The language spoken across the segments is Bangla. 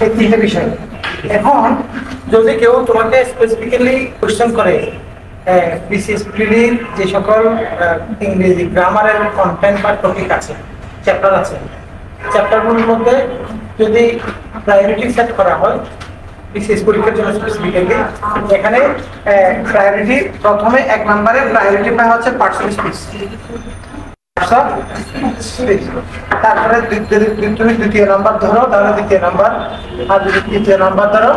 এই তিনটে বিষয়। এখন যদি কেউ তোমাকে স্পেসিফিক্যালি কোশ্চেন করে বিসিএসপিডির যে সকল ইংরেজি গ্রামারের কন্টেন্ট বা টপিক আছে, চ্যাপ্টার আছে, চ্যাপ্টারগুলোর মধ্যে যদি প্রায়োরিটি সেট করা হয় বিসিএস পরীক্ষার জন্য স্পেসিফিক্যালি, এখানে প্রায়োরিটি প্রথমে 1 নম্বরে প্রায়োরিটি পাওয়া হচ্ছে পার্সেন্টেজ স্পিচ, তারপরে তুমি দ্বিতীয় নাম্বার ধরো, তাহলে দ্বিতীয় নাম্বার, আর যদি তৃতীয় নাম্বার ধরো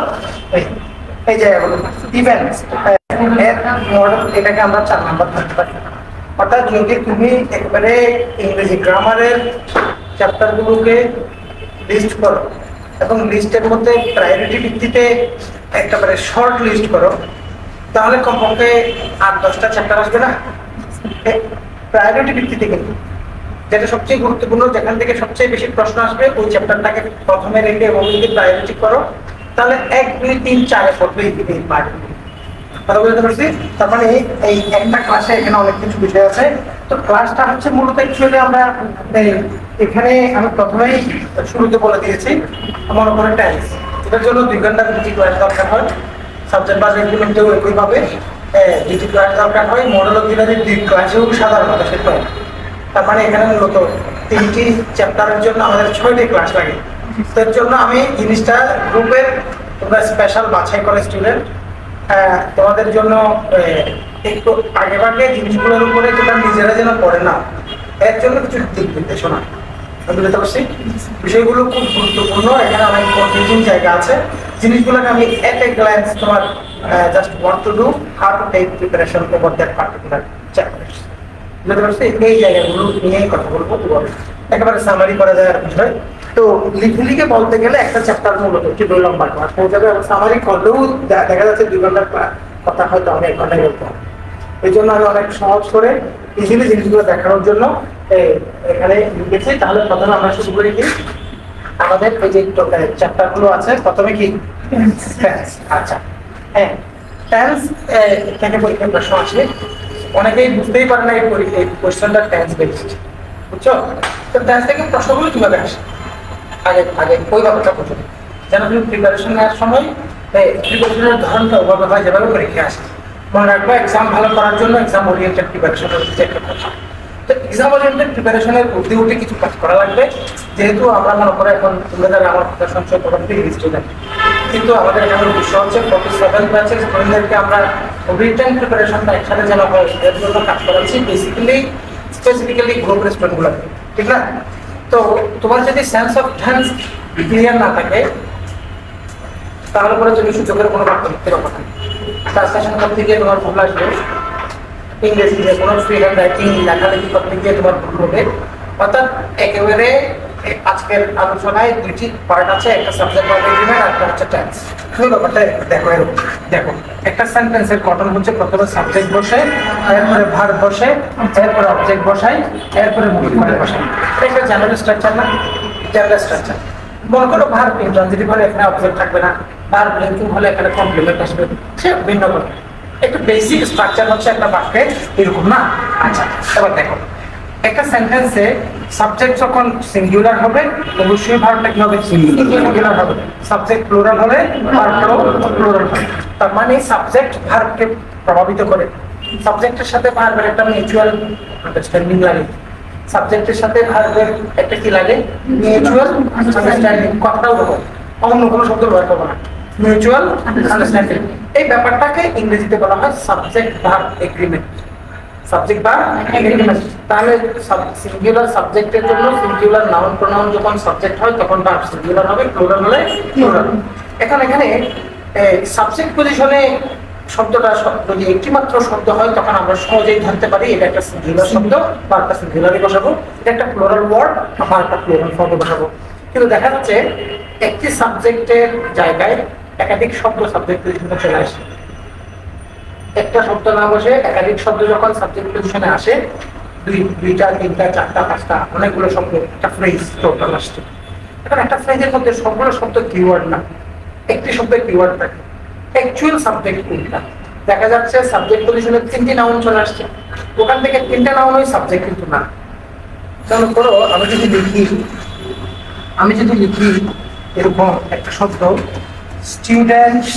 এই জায়গাগুলো ইভেন্টস এর মডেল, এটাকে আমরা 4 নাম্বার ধরতে পারি। অর্থাৎ যদি তুমি একবারে ইংরেজি গ্রামারের চ্যাপ্টারগুলোকে লিস্ট করো এবং লিস্টের মধ্যে প্রায়োরিটি ভিত্তিতে একেবারে শর্ট লিস্ট করো, তাহলে কমপক্ষে 8-10টা চ্যাপ্টার আসবে না প্রায়োরিটি ভিত্তিতে। কিন্তু যেটা সবচেয়ে গুরুত্বপূর্ণ, যেখান থেকে সবচেয়ে বেশি প্রশ্ন আসবে ওই চ্যাপ্টারটাকে প্রথমে রেখে এবং যদি প্রায়োরিটি করো, তাহলে 1, 2, 3, 4 পড়বে এই পার্ট। কথা বলতে পারছি? তার মানে এই একটা ক্লাসে এখানে অনেক কিছু বিষয় আছে। তো ক্লাসটা হচ্ছে মূলত অ্যাকচুয়ালি আমরা এখানে আমি প্রথমেই শুরুতে বলে দিয়েছি, মনে করে টেন্স, এটার জন্য 2 ঘন্টার দুটি ক্লাস দরকার হয়। সাবজেক্ট বাজেটগুলোতেও একইভাবে 2টি ক্লাস দরকার হয়। মডেল অক্সিলারি 2 ক্লাসেও সাধারণত সেটা হয়। তার মানে এখানে মূলত 3টি চ্যাপ্টারের জন্য আমাদের 6টি ক্লাস লাগে। তার জন্য আমি জিনিসটা গ্রুপের তোমরা স্পেশাল বাছাই করে স্টুডেন্ট তোমাদের জন্য একটু আগে ভাগে জিনিসগুলোর উপরে যেটা নিজেরা যেন পড়ে না, এর জন্য কিছু দিক নির্দেশনা বুঝতে পারছি। বিষয়গুলো খুব গুরুত্বপূর্ণ, এখানে অনেক কনফিউজিং জায়গা আছে। জিনিসগুলোকে আমি এট এ গ্ল্যান্স তোমার just want to do how to take preparation for that particular chapter বুঝতে পারছি। এই জায়গাগুলো নিয়েই কথা বলবো, একেবারে সামারি করা যায় বিষয়। তো লিখে বলতে গেলে একটা চ্যাপ্টার মূলত একটু 2 লম্বা ক্লাস হয়ে যাবে, এবং সামারি করলেও দেখা যাচ্ছে 2 ঘন্টার কথা হয়তো আমি 1 ঘন্টায় বলতে হবে। এই জন্য আমি অনেক সহজ করে ইজিলি জিনিসগুলো দেখানোর জন্য এখানে লিখেছি। তাহলে প্রথমে আমরা শুরু করি কি আমাদের এই যে চ্যাপ্টারগুলো আছে। প্রথমে কি টেন্স। আচ্ছা হ্যাঁ, টেন্স থেকে পরীক্ষার প্রশ্ন আসে, অনেকেই বুঝতেই পারে না এই কোয়েশ্চেনটা টেন্স বেসড, বুঝছো? তো টেন্স থেকে প্রশ্নগুলো কিভাবে আসে আগে ওই ব্যাপারটা বুঝো, যেন তুমি প্রিপারেশন নেওয়ার সময় প্রিপারেশনের ধরনটা ওভাবে হয় যেভাবে পরীক্ষা আসে। মনে রাখবো এক্সাম ভালো করার জন্য এক্সাম ওরিয়েন্টেড প্রিপারেশন হচ্ছে একটা কথা। তো এক্সাম ওরিয়েন্টেড প্রিপারেশনের উঠে কিছু কাজ করা লাগবে। যেহেতু আমরা মনে করো এখন তোমরা যারা আমার কথা শুনছো তখন থেকে স্টুডেন্ট, কিন্তু আমাদের এখানে বিষয় হচ্ছে 47 ব্যাচের স্টুডেন্টদেরকে আমরা রিটেন প্রিপারেশনটা একসাথে যেন হয় এর জন্য কাজ করাচ্ছি, স্পেসিফিক্যালি গ্রুপের স্টুডেন্টগুলোকে, ঠিক না? তো তোমার যদি সেন্স অফ টেন্স ক্লিয়ার না থাকে, তাহলে পরে তুমি সুযোগের কোনো বাক্য লিখতে পারবে না। ট্রান্সলেশন করতে গিয়ে তোমার ভুল আসবে, ইংরেজিতে কোনো ফ্রি হ্যান্ড রাইটিং লেখালেখি করতে গিয়ে তোমার ভুল হবে। অর্থাৎ একেবারে আজকের আলোচনায় 2টি পার্ট আছে, একটা সাবজেক্ট ভার্ব এগ্রিমেন্ট আর একটা হচ্ছে টেন্স। এই ব্যাপারটা দেখো একটা সেন্টেন্সের গঠন হচ্ছে প্রথমে সাবজেক্ট বসে, এরপরে ভার্ব বসে, এরপরে অবজেক্ট বসাই, এরপরে মডিফায়ার বসাই। এটা জেনারেল স্ট্রাকচার না? General structure. মনে করো ভার্ব ইন্ট্রানজিটিভ হলে এখানে অবজেক্ট থাকবে না, ভার্ব লিঙ্কিং হলে এখানে কমপ্লিমেন্ট আসবে, সে ভিন্ন করে। একটু বেসিক স্ট্রাকচার হচ্ছে একটা বাক্যের এরকম না? আচ্ছা এবার দেখো একটা সেন্টেন্সে সাবজেক্ট যখন সিঙ্গুলার হবে অবশ্যই ভার্বটা কি হবে? সিঙ্গুলার হবে। সাবজেক্ট প্লুরাল হলে ভার্বটাও প্লুরাল হবে। তার মানে সাবজেক্ট ভার্বকে প্রভাবিত করে। সাবজেক্টের সাথে ভার্বের একটা মিউচুয়াল আন্ডারস্ট্যান্ডিং লাগে, সাবজেক্টের সাথে ভার্বের একটা কি লাগে? Mutual understanding. কথাটাও বলবো, অন্য কোনো শব্দ ব্যবহার করবো না, মিউচুয়াল আন্ডারস্ট্যান্ডিং। এই ব্যাপারটাকে ইংরেজিতে বলা হয় subject verb agreement. Subject verb agreement. তাহলে সিঙ্গুলার সাবজেক্টের জন্য সিঙ্গুলার নাউন প্রোনাউন যখন সাবজেক্ট হয় তখন ভার্ব সিঙ্গুলার হবে, প্লুরাল হলে প্লুরাল। এখানে সাবজেক্ট পজিশনে শব্দটা যদি একটি মাত্র শব্দ হয় তখন আমরা সহজেই ধরতে পারি এটা একটা সিঙ্গুলার শব্দ, ভার্বটা সিঙ্গুলারই বসাবো, এটা একটা প্লুরাল ওয়ার্ড, ভার্বটা প্লুরাল ফর্মে বসাবো। কিন্তু দেখা যাচ্ছে একটি সাবজেক্টের জায়গায় একাধিক শব্দ সাবজেক্ট পজিশনে চলে আসে। একটা শব্দ না বসে একাধিক শব্দ যখন সাবজেক্ট পজিশনে আসে, 2টা 3টা 4টা 5টা অনেকগুলো শব্দ, একটা ফ্রেজ টোটাল আসছে। এখন একটা ফ্রেজের মধ্যে সবগুলো শব্দ কিওয়ার্ড না, একটি শব্দের কিওয়ার্ড থাকে। অ্যাকচুয়াল সাবজেক্ট কোনটা? দেখা যাচ্ছে সাবজেক্ট পজিশনে 3টি নাউন চলে আসছে, ওখান থেকে 3টা নাউন ওই সাবজেক্ট কিন্তু না। যেমন করো আমি যদি লিখি এরকম একটা শব্দ, students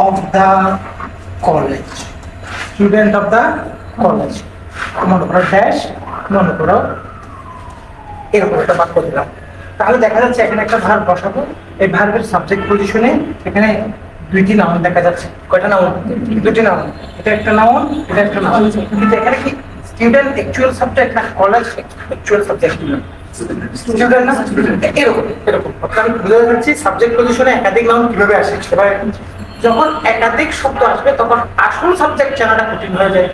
of the college, student of the college, মনে করো ড্যাশ, মনে করো এরকম একটা বাক্য দিলাম। তাহলে দেখা যাচ্ছে এখানে একটা ভার্ব বসাবো, এই ভার্বের সাবজেক্ট পজিশনে এখানে দুইটি নাউন দেখা যাচ্ছে। কয়টা নাউন? দুটি নাউন। এটা একটা নাউন, এটা একটা নাউন। কিন্তু এখানে কি স্টুডেন্ট অ্যাকচুয়াল সাবজেক্ট না কলেজ অ্যাকচুয়াল সাবজেক্ট? স্টুডেন্ট না? এরকম এরকম আমি বুঝতে পারছি সাবজেক্ট পজিশনে একাধিক নাউন কিভাবে আসে। এবার যখন একাধিক শব্দ আসবে তখন আসল সাবজেক্ট চেনাটা কঠিন হয়ে যায়,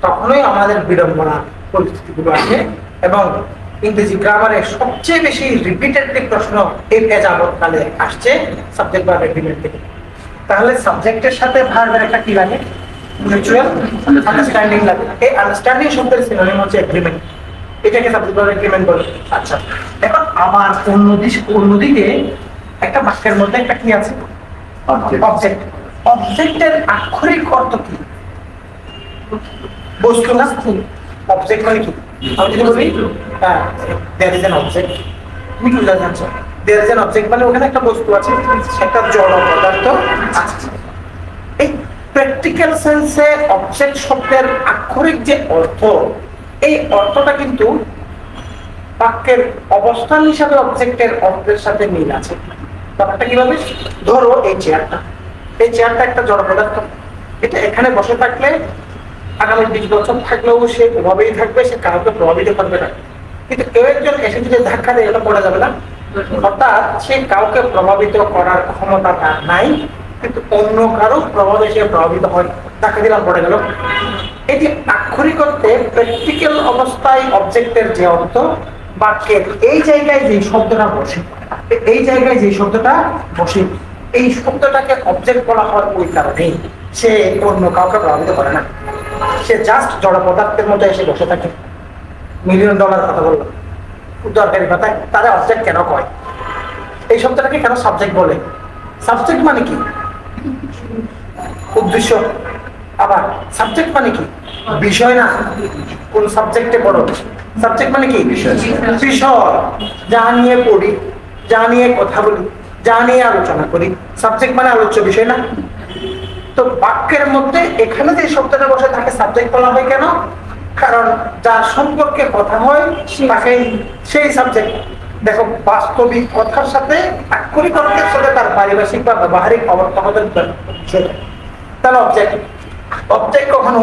তখনই আমাদের বিড়ম্বনা পরিস্থিতিগুলো আসে। এবং ইংরেজি গ্রামারে সবচেয়ে বেশি রিপিটেডলি প্রশ্ন এই কালে আসছে সাবজেক্ট ভার্ব এগ্রিমেন্ট থেকে। তাহলে সাবজেক্টের সাথে ভার্বের একটা কি লাগে? মিউচুয়াল আন্ডারস্ট্যান্ডিং লাগে। এই আন্ডারস্ট্যান্ডিং শব্দের সিনোনিম হচ্ছে এগ্রিমেন্ট, এটাকে সাবজেক্ট ভার্ব এগ্রিমেন্ট বলে। আচ্ছা, এখন আবার অন্যদিকে একটা বাক্যের মধ্যে একটা কি আছে? অবজেক্ট। অবজেক্টের আক্ষরিক অর্থ কি? বস্তু না? অবজেক্ট মানে কি? আমি যদি বলি there is an object, তুমি কি বুঝতে চাচ্ছ? there is an object মানে ওখানে একটা বস্তু আছে, একটা জড় পদার্থ আছে। এই প্র্যাকটিক্যাল সেন্সে অবজেক্ট শব্দের আক্ষরিক যে অর্থ, এই অর্থটা কিন্তু বাক্যের অবস্থান হিসাবে অবজেক্টের অর্থের সাথে মিল আছে। ব্যাপারটা কিভাবে? ধরো এই চেয়ারটা একটা জড় পদার্থ, এটা এখানে বসে থাকলে আগামী 20 বছর থাকলেও সে ওভাবেই থাকবে, সে কাউকে প্রভাবিত করবে না। কিন্তু কেউ একজন এসে যদি ধাক্কা দেয়, এটা পড়ে যাবে না? অর্থাৎ সে কাউকে প্রভাবিত করার ক্ষমতা তার নাই, কিন্তু অন্য কারো প্রভাবে সে প্রভাবিত হয়। ধাক্কা দিলাম, পড়ে গেল। এই যে আক্ষরিক অর্থে প্র্যাকটিক্যাল অবস্থায় অবজেক্টের যে অর্থ, বাক্যের এই জায়গায় যে শব্দটা বসে, এই শব্দটাকে অবজেক্ট বলা হয় ওই কারণেই সে অন্য কাউকে প্রভাবিত করে না, সে জাস্ট জড় পদার্থের মধ্যে এসে বসে থাকে। $1,000,000 কথা বললো, দরকারি কথা, তারা অবজেক্ট কেন কয়? এই শব্দটাকে কেন সাবজেক্ট বলে? সাবজেক্ট মানে কি? উদ্দেশ্য। আবার সাবজেক্ট মানে কি? বিষয় না। কোন সাবজেক্টে পড়ো? সাবজেক্ট মানে কি? বিষয়। যা নিয়ে পড়ি, যা নিয়ে কথা বলি, যা নিয়ে আলোচনা করি, সাবজেক্ট মানে আলোচ্য বিষয় না? তো বাক্যের মধ্যে এখানে যে শব্দটা বসে তাকে সাবজেক্ট বলা হয় কেন? কারণ যার সম্পর্কে কথা হয় তাকে সেই সাবজেক্ট। দেখো, বাস্তবিক কথার সাথে আক্ষরিক অর্থের সাথে তার পারিভাষিক বা ব্যবহারিক অবর্তমানের তাহলে অবজেক্ট কখনো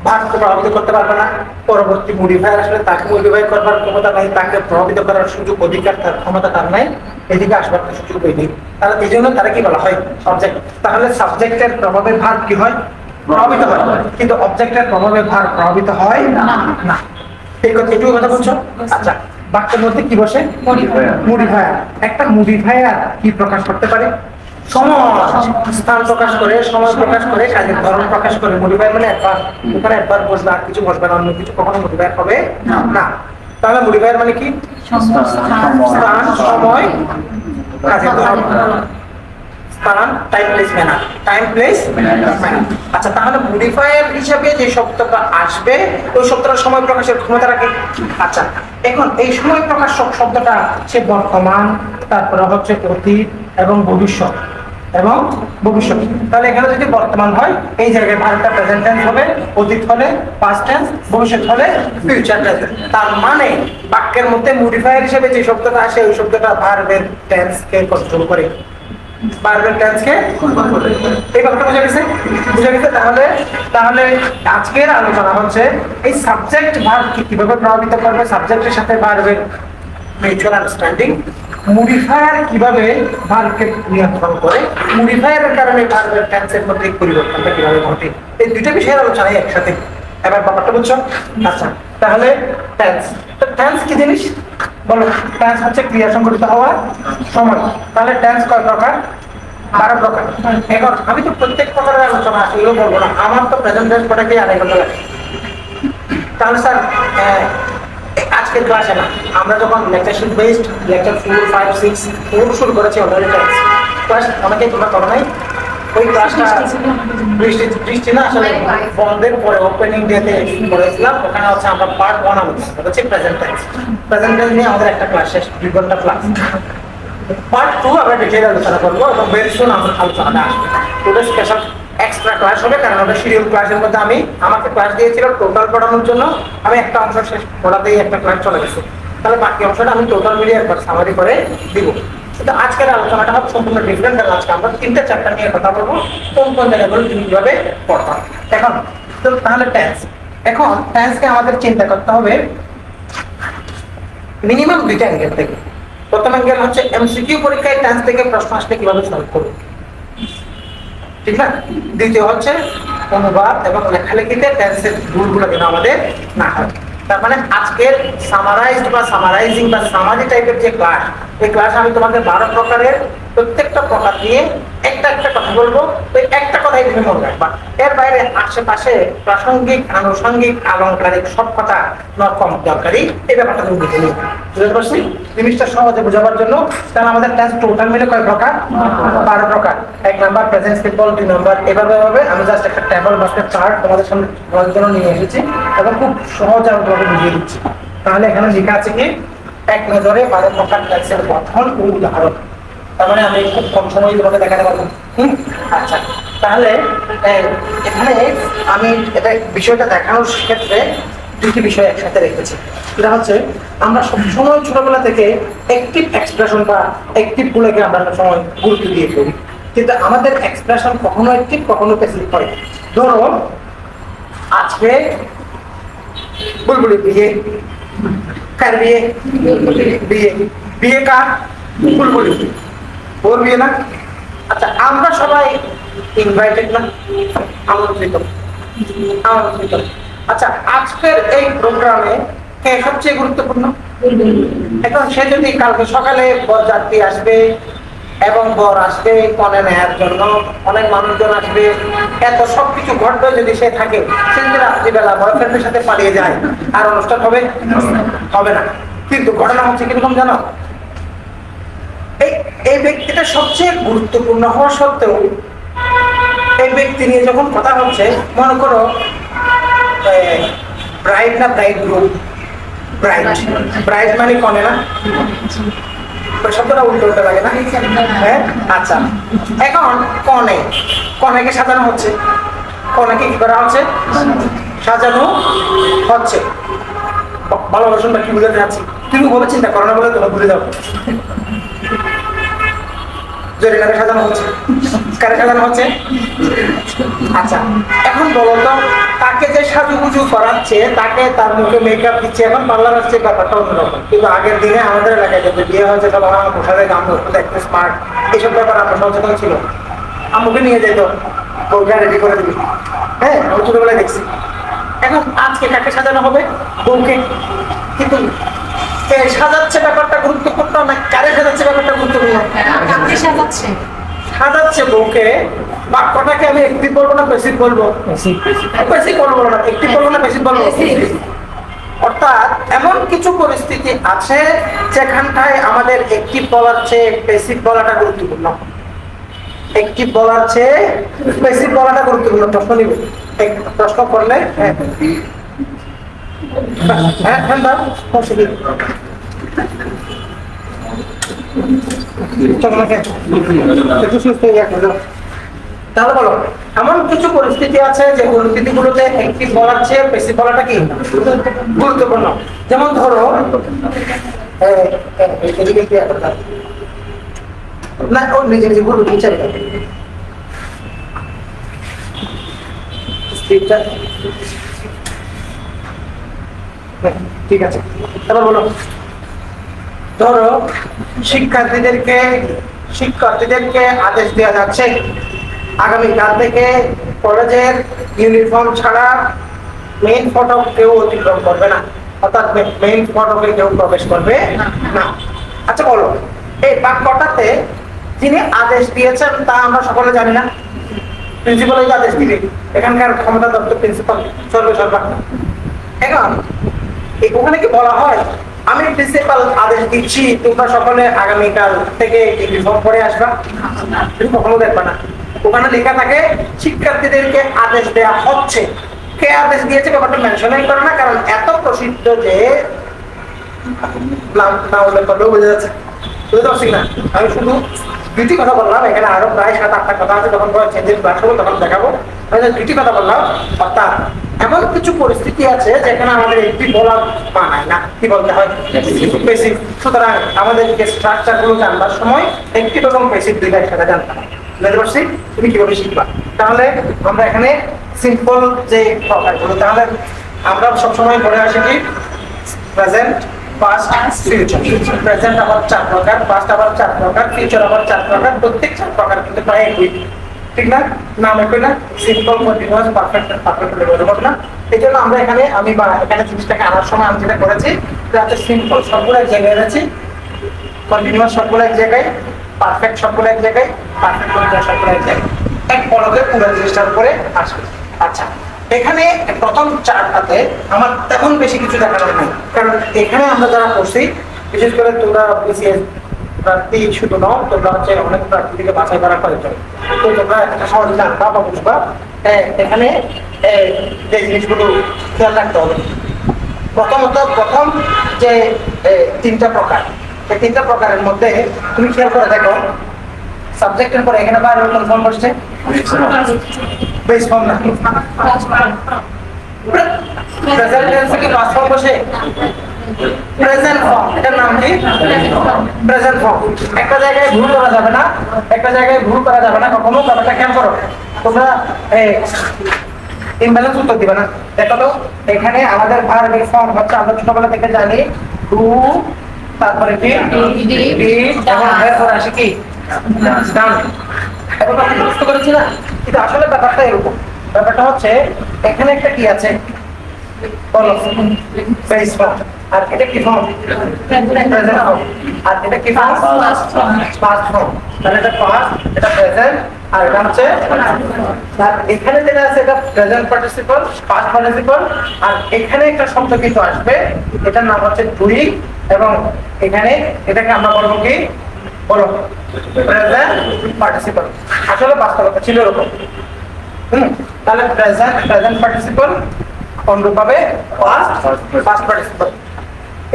ভার্বকে প্রভাবিত করতে পারবে না। পরবর্তী মডিফায়ার আসলে তাকে মডিফাই করবার ক্ষমতা নাই, তাকে প্রভাবিত করার সুযোগ অধিকার তার ক্ষমতা তার নাই, এদিকে আসবার সুযোগ নেই। তাহলে এই জন্য তারা কি বলা হয়? অবজেক্ট। তাহলে সাবজেক্টের প্রভাবে ভার্ব কি হয়? প্রভাবিত হয়, কিন্তু অবজেক্টের প্রভাবে ভার্ব প্রভাবিত হয় না। এই কথা, এটুকু কথা বলছো? আচ্ছা, বাক্যের মধ্যে কি বসে? মডিফায়ার। একটা মডিফায়ার কি প্রকাশ করতে পারে? স্থান প্রকাশ করে, সময় প্রকাশ করে, কাজের ধরন প্রকাশ করে। মডিফায়ার মানে একবার বসবে, আর কিছু বসবে না, অন্য কিছু কখনো মডিফায়ার হবে না। তাহলে মডিফায়ার মানে কি? স্থান, সময়, কাজের ধরন। স্থান, টাইম প্লেস ম্যানার, আচ্ছা, তাহলে মডিফায়ার হিসাবে যে শব্দটা আসবে ওই শব্দটা সময় প্রকাশের ক্ষমতা রাখে। আচ্ছা, এখন এই সময় প্রকাশ শব্দটা সে বর্তমান, তারপরে হচ্ছে অতীত এবং ভবিষ্যৎ। তাহলে এখানে যদি বর্তমান হয়, এই জায়গায় ভার্বটা প্রেজেন্ট টেন্স হবে, অতীত হলে পাস্ট টেন্স, ভবিষ্যৎ হলে ফিউচার টেন্স। তার মানে বাক্যের মধ্যে মডিফায়ার হিসেবে যে শব্দটা আসে ওই শব্দটা ভার্বের টেন্সকে কন্ট্রোল করে। এই ব্যাপারটা বুঝা গেছে? তাহলে আজকের আলোচনা হচ্ছে এই সাবজেক্ট ভার্ব কিভাবে প্রভাবিত করবে, সাবজেক্টের সাথে ভার্বের মিউচুয়াল আন্ডারস্ট্যান্ডিং, মডিফায়ার কিভাবে ভার্বকে নিয়ন্ত্রণ করে, মডিফায়ারের কারণে ভার্বের টেন্সের মধ্যে পরিবর্তনটা কিভাবে ঘটে, এই দুইটা বিষয়ের আলোচনাই একসাথে। এবার ব্যাপারটা বুঝছো? আচ্ছা, তাহলে টেন্স কি জিনিস বলো? টেন্স হচ্ছে ক্রিয়া সংঘটিত হওয়ার সময়। তাহলে টেন্স কয় প্রকার? 12 প্রকার। এখন আমি তো প্রত্যেক প্রকারের আলোচনা এগুলো বলবো না, আমার তো প্রেজেন্ট টেন্স পড়াকে আড়াই ঘন্টা লাগে। তাহলে স্যার আজকের ক্লাসে না, আমরা যখন লেকচার বেসড লেকচার 4, 5, 6 শুরু করেছি অলরেডি টেন্স ক্লাস, অনেকেই তোমরা করো নাই। ওই ক্লাসটা বৃষ্টি না, আসলে বন্ধের পরে ওপেনিং ডেতে করেছিলাম। ওখানে হচ্ছে আমরা পার্ট 1 হচ্ছে প্রেজেন্ট টেন্স নিয়ে আমাদের একটা ক্লাস শেষ, 2 ঘন্টা ক্লাস। পার্ট 2 আমরা ডিটেইল আলোচনা করবো এবং ভেরি সুন আমরা আলোচনাটা আসবে। ওটা স্পেশাল এক্সট্রা ক্লাস হবে, কারণ ওটা শিডিউল ক্লাসের মধ্যে আমাকে ক্লাস দিয়েছিল টোটাল পড়ানোর জন্য, আমি একটা অংশ শেষ পড়াতেই একটা ক্লাস চলে গেছে, তাহলে বাকি অংশটা আমি টোটাল মিলিয়ে একবার সামারি করে দিব। কিন্তু আজকের আলোচনাটা হবে সম্পূর্ণ ডিফারেন্ট, কারণ আজকে আমরা 3টা চ্যাপ্টার নিয়ে কথা বলবো, কোন কোন জায়গাগুলো তুমি কিভাবে পড়বা। এখন তো তাহলে টেন্স, এখন টেন্সকে আমাদের চিন্তা করতে হবে মিনিমাম 2টা অ্যাঙ্গেল থেকে। প্রথম অ্যাঙ্গেল হচ্ছে এমসিকিউ পরীক্ষায় টেন্স থেকে প্রশ্ন আসলে কিভাবে সলভ করবে, ঠিক না? দ্বিতীয় হচ্ছে অনুবাদ এবং লেখালেখিতে টেন্সের ভুলগুলো যেন আমাদের না হয়। তার মানে আজকের সামারাইজড বা সামারাইজিং বা সামারি টাইপের যে ক্লাস, এই ক্লাস আমি তোমাদের 12 প্রকারের প্রত্যেকটা প্রকার নিয়ে একটা একটা কথা বলবো, ওই একটা কথাই তুমি মনে রাখবা। এর বাইরে আশেপাশে প্রাসঙ্গিক আনুষঙ্গিক আলংকারিক সব কথা নট কম দরকারি, এই ব্যাপারটা তুমি বুঝে নিও। বুঝতে পারছি? জিনিসটা সহজে বোঝাবার জন্য, কারণ আমাদের টেন্স টোটাল মিলে কয় প্রকার? 12 প্রকার। 1 নাম্বার প্রেজেন্ট সিম্পল, 2 নাম্বার এভাবে হবে। আমি জাস্ট একটা টেবল বা একটা চার্ট তোমাদের সামনে তোমাদের জন্য নিয়ে এসেছি এবং খুব সহজে আমি তোমাকে বুঝিয়ে দিচ্ছি। তাহলে এখানে লেখা আছে কি, 1 নজরে 12 প্রকার টেন্সের গঠন ও উদাহরণ। তার মানে আমি খুব কম সময়ে তোমাকে দেখাতে পারবো। আচ্ছা, তাহলে এখানে আমি এটা বিষয়টা দেখানোর ক্ষেত্রে 2টি বিষয় একসাথে রেখেছি। এটা হচ্ছে আমরা সবসময় ছোটবেলা থেকে অ্যাক্টিভ এক্সপ্রেশন বা অ্যাক্টিভ গুলোকে আমরা সবসময় গুরুত্ব দিয়ে করি, কিন্তু আমাদের এক্সপ্রেশন কখনো অ্যাক্টিভ কখনো প্যাসিভ হয়। ধরো আজকে বুলবুলি বিয়ে, কার বিয়ে? বিয়ে। বিয়ে কার? বুলবুলি, ওর বিয়ে না? আচ্ছা, আমরা সবাই ইনভাইটেড না? আমন্ত্রিত। আমন্ত্রিত। আচ্ছা, আজকের এই প্রোগ্রামে কে সবচেয়ে গুরুত্বপূর্ণ? এখন সে যদি কালকে সকালে বরযাত্রী আসবে এবং বর আসবে কনে নেয়ার জন্য, অনেক মানুষজন আসবে, এত সবকিছু ঘটবে, যদি সে থাকে, সে যদি রাত্রিবেলা বয়ফ্রেন্ডের সাথে পালিয়ে যায়, আর অনুষ্ঠান হবে? হবে না। কিন্তু ঘটনা হচ্ছে কিরকম জানো, এই ব্যক্তিটা সবচেয়ে গুরুত্বপূর্ণ হওয়া সত্ত্বেও এই ব্যক্তি নিয়ে যখন কথা হচ্ছে, মনে করো ব্রাইড না ব্রাইড গ্রুম, ব্রাইড, ব্রাইড মানে কনে না? শব্দটা উল্টো উল্টো লাগে না? হ্যাঁ, আচ্ছা। এখন কনেকে সাজানো হচ্ছে, কনেকে কি করা হচ্ছে? সাজানো হচ্ছে। ভালোবাসুন বা কি বুঝাতে যাচ্ছি, তুমি ভাবে চিন্তা করো না বলে তোমার ভুলে যাও। জরিনাকে সাজানো হচ্ছে, কারে সাজানো হচ্ছে? আচ্ছা, এখন বলো তো, তাকে যে সাজুগুজু করাচ্ছে, তাকে তার মুখে মেকআপ দিচ্ছে, এখন পার্লার আসছে, ব্যাপারটা অন্যরকম। কিন্তু আগের দিনে আমাদের এলাকায় যদি বিয়ে হয়েছে, সব আমার পোশাকে গান ধরতে একটু স্মার্ট, এইসব ব্যাপার আমরা সচেতন ছিল। আমাকে নিয়ে যেত, বউটা রেডি করে দিবি। হ্যাঁ, আমি ছোটবেলায় দেখছি। এখন আজকে কাকে সাজানো হবে? বউকে। কিন্তু সাজাচ্ছে ব্যাপারটা গুরুত্বপূর্ণ না কারে সাজাচ্ছে ব্যাপারটা গুরুত্বপূর্ণ? সাজাচ্ছে বউকে। বাক্যটাকে আমি অ্যাক্টিভ বলবো না প্যাসিভ বলবো? প্যাসিভ বলবো না, অ্যাক্টিভ বলবো না প্যাসিভ বলবো? অর্থাৎ এমন কিছু পরিস্থিতি আছে যেখানটায় আমাদের অ্যাক্টিভ বলার চেয়ে প্যাসিভ বলাটা গুরুত্বপূর্ণ। অ্যাক্টিভ বলার চেয়ে প্যাসিভ বলাটা গুরুত্বপূর্ণ। প্রশ্ন নিব, প্রশ্ন করলে হ্যাঁ হ্যাঁ হ্যাঁ দাও। তাহলে বলো, এমন কিছু পরিস্থিতি আছে যে পরিস্থিতিগুলোতে অ্যাক্টিভ বলার চেয়ে প্যাসিভ বলাটা কি গুরুত্বপূর্ণ। যেমন ধরো না, ও নিজে নিজে বলবো, বিচার ঠিক আছে। তাহলে বলো, ধরো শিক্ষার্থীদেরকে আদেশ দেওয়া যাচ্ছে আগামীকাল থেকে কলেজের ইউনিফর্ম ছাড়া মেইন ফটক কেউ অতিক্রম করবে না, অর্থাৎ মেইন ফটকে কেউ প্রবেশ করবে না। আচ্ছা বলো, এই বাক্যটাতে যিনি আদেশ দিয়েছেন তা আমরা সকলে জানি না? প্রিন্সিপাল আদেশ দিবে, এখানকার ক্ষমতা দপ্তর প্রিন্সিপাল সর্বা। এখন ওখানে কি বলা হয় আমি প্রিন্সিপাল আদেশ দিচ্ছি তোমরা সকলে আগামীকাল থেকে ইউনিফর্ম পরে আসবা? তুমি কখনো দেখবা না। ওখানে লেখা থাকে শিক্ষার্থীদেরকে আদেশ দেওয়া হচ্ছে। কে আদেশ দিয়েছে ব্যাপারটা মেনশনই করে না, কারণ এত প্রসিদ্ধ যে নাম না উল্লেখ করলেও বোঝা যাচ্ছে। বুঝতে পারছি না? আমি শুধু দুটি কথা বললাম, এখানে আরো প্রায় 7-8টা কথা আছে, যখন চেঞ্জের ক্লাস হবো তখন দেখাবো। আমি দুটি কথা বললাম, অর্থাৎ এমন কিছু পরিস্থিতি আছে যেখানে আমাদের একটি বলার মানায় না, কি বলতে হয়, বেসিক। সুতরাং আমাদেরকে স্ট্রাকচার গুলো জানবার সময় একটিভ এবং বেসিক দুইটা একসাথে জানতে হবে। বুঝতে পারছি? তুমি কিভাবে শিখবা? তাহলে আমরা এখানে সিম্পল যে প্রকারগুলো, তাহলে আমরা সবসময় পড়ে আসি কি প্রেজেন্ট, পাস্ট, ফিউচার। প্রেজেন্ট আবার 4 প্রকার, পাস্ট আবার 4 প্রকার, ফিউচার আবার 4 প্রকার। প্রত্যেক 4 প্রকার কিন্তু প্রায় একই, ঠিক না? নাম একই না? সিম্পল, কন্টিনিউয়াস, পারফেক্ট, পারফেক্ট বলবো না। এই জন্য আমরা এখানে এখানে জিনিসটাকে আনার সময় আমি যেটা করেছি, যাতে সিম্পল সবগুলো এক জায়গায় আছে, কন্টিনিউয়াস সবগুলো এক জায়গায়, পারফেক্ট সবগুলো এক জায়গায়, পারফেক্ট কন্টিনিউয়াস সবগুলো এক জায়গায়, এক পলকে পুরো জিনিসটার উপরে আসবে। আচ্ছা, এখানে প্রথম চারটাতে আমার তেমন বেশি কিছু দেখানোর নেই, কারণ এখানে আমরা যারা পড়ছি, বিশেষ করে তোমরা বিসিএস প্রার্থী শুধু নও, তোমরা হচ্ছে অনেক প্রার্থী থেকে বাছাই করা প্রয়োজন। তো তোমরা একটা সহজে জানবা বা বুঝবা এখানে যে জিনিসগুলো খেয়াল রাখতে হবে। প্রথমত প্রথম যে 3টা প্রকার, এই 3টা প্রকারের মধ্যে তুমি খেয়াল করে দেখো, সাবজেক্টের পরে এখানে বাইরে কোন ফর্ম বসছে? বেস ফর্ম না, প্রেজেন্ট টেন্সে কি পাস্ট ফর্ম বসে? প্রেজেন্ট ফর্ম, এটার নাম কি? Present form. একটা জায়গায় ভুল করা যাবে না, একটা জায়গায় ভুল করা যাবে না কখনো। ব্যাপারটা খেয়াল করো, তোমরা ইমব্যালেন্স উত্তর দিবে না। দেখো তো, এখানে আমাদের ভার্বের ফর্ম হচ্ছে, আমরা ছোটবেলা থেকে জানি ডু, তারপরে কি ডিড, এবং এরপর আসে কি ডান। এখন আমি বুঝতে পেরেছি না? কিন্তু আসলে ব্যাপারটা এরকম। ব্যাপারটা হচ্ছে এখানে একটা কি আছে বলো, বেস ফর্ম। আর এটা কি ফর্ম? Present form. আর এটা কি ফর্ম? Past form. তাহলে এটা পাস্ট, এটা প্রেজেন্ট, আর এটা হচ্ছে আর এখানে যেটা আছে এটা প্রেজেন্ট পার্টিসিপল, পাস্ট পার্টিসিপল। আর এখানে একটা শব্দ কিন্তু আসবে, এটার নাম হচ্ছে ডুইং, এবং এখানে এটাকে আমরা বলবো কি বলো, প্রেজেন্ট পার্টিসিপল। আসলে বাস্তবতা ছিল এরকম। তাহলে প্রেজেন্ট পার্টিসিপল অনুরূপভাবে পাস্ট পার্টিসিপল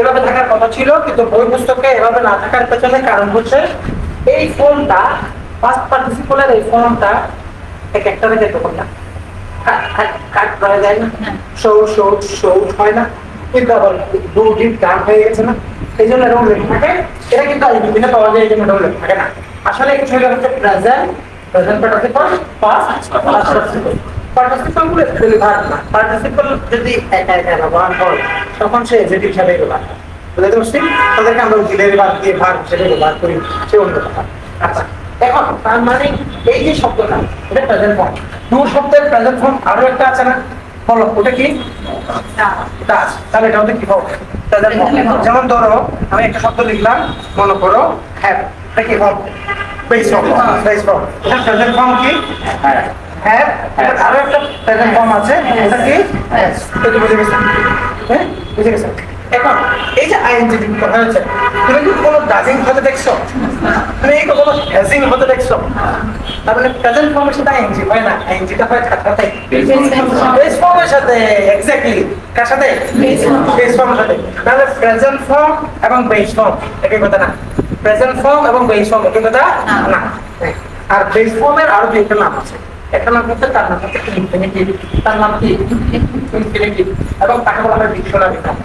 এভাবে থাকার কথা ছিল, কিন্তু বই পুস্তকে এভাবে না থাকার পেছনে কারণ হচ্ছে এই ফর্মটা, পাস্ট পার্টিসিপলের এই ফর্মটা এক একটা রেখে তখন না কাট করা যায় না, শো হয় না, কিন্তু আবার ডু ডিড গান হয়ে গেছে না, এই জন্য এরকম লেখা থাকে। এটা কিন্তু বিভিন্ন পাওয়া যায়, এই জন্য এরকম লেখা থাকে না। আসলে কিছু হচ্ছে present participle, past participle. Participle গুলো অ্যাকচুয়ালি ভার্ব না। পার্টিসিপল যদি একা একা ব্যবহার হয় তখন সে এজেক্টিভ হিসাবে ব্যবহার করে। বুঝতে পারছি? তাদেরকে আমরা উকিলের ভার্ব দিয়ে ভার্ব হিসেবে ব্যবহার করি, সে অন্য কথা। আচ্ছা, এখন তার মানে এই যে শব্দটা, এটা প্রেজেন্ট ফর্ম। ডু শব্দের প্রেজেন্ট ফর্ম আরো একটা আছে না, বলো ওটা কি? ডাজ। তাহলে এটা হচ্ছে কি ফর্ম? Present form. যেমন ধরো আমি একটা শব্দ লিখলাম, মনে করো হ্যাভ, এটা কি form? Base form. Base form. এটা প্রেজেন্ট ফর্ম কি? হ্যাভ। আরো একটা প্রেজেন্ট ফর্ম আছে, এটা কি? হ্যাজ। এটা বুঝে গেছেন? হ্যাঁ, বুঝে গেছেন? এখন এই যে আইএনজি কথা হচ্ছে, তুমি কি কোনো ডাজিং হতে দেখছো? তুমি এই কোনো হ্যাজিং হতে দেখছো? তার মানে প্রেজেন্ট ফর্মের সাথে আইএনজি হয় না, আইএনজিটা হয় কার সাথে? বেস ফর্মের সাথে। এক্স্যাক্টলি, কার সাথে? বেস ফর্মের সাথে। তাহলে প্রেজেন্ট ফর্ম এবং বেস ফর্ম একই কথা না? প্রেজেন্ট ফর্ম এবং বেস ফর্ম একই কথা না। আর বেস ফর্মের আরো দুইটা নাম আছে। একটা নাম হচ্ছে, তার নাম হচ্ছে ইনফিনিটিভ। তার নাম কি? ইনফিনিটিভ। এবং তাকে বলা হয় ডিকশনারি ফর্ম।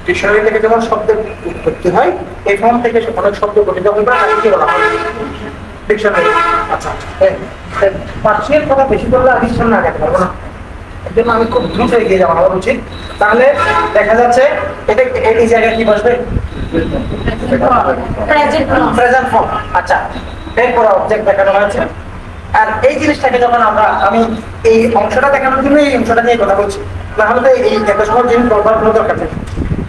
ডিকশনারি থেকে যখন শব্দের উৎপত্তি হয়, এই ফর্ম থেকে অনেক শব্দ গঠিত হয়, বা তাকে কি বলা হয়? ডিকশনারি। আচ্ছা, পার্সিয়াল কথা বেশি বললে আমি সামনে আগাতে পারবো না, এর জন্য আমি খুব দ্রুত এগিয়ে যাওয়া আমার উচিত। তাহলে দেখা যাচ্ছে এটা এই জায়গায় কি বসবে? Present form. আচ্ছা, এরপর অবজেক্ট দেখানো হয়েছে। আর এই জিনিসটাকে যখন আমি এই অংশটা দেখানোর জন্য এই অংশটা নিয়ে কথা বলছি, না হলে তো এই এত সময় জিনিস বলবার কোনো দরকার নেই।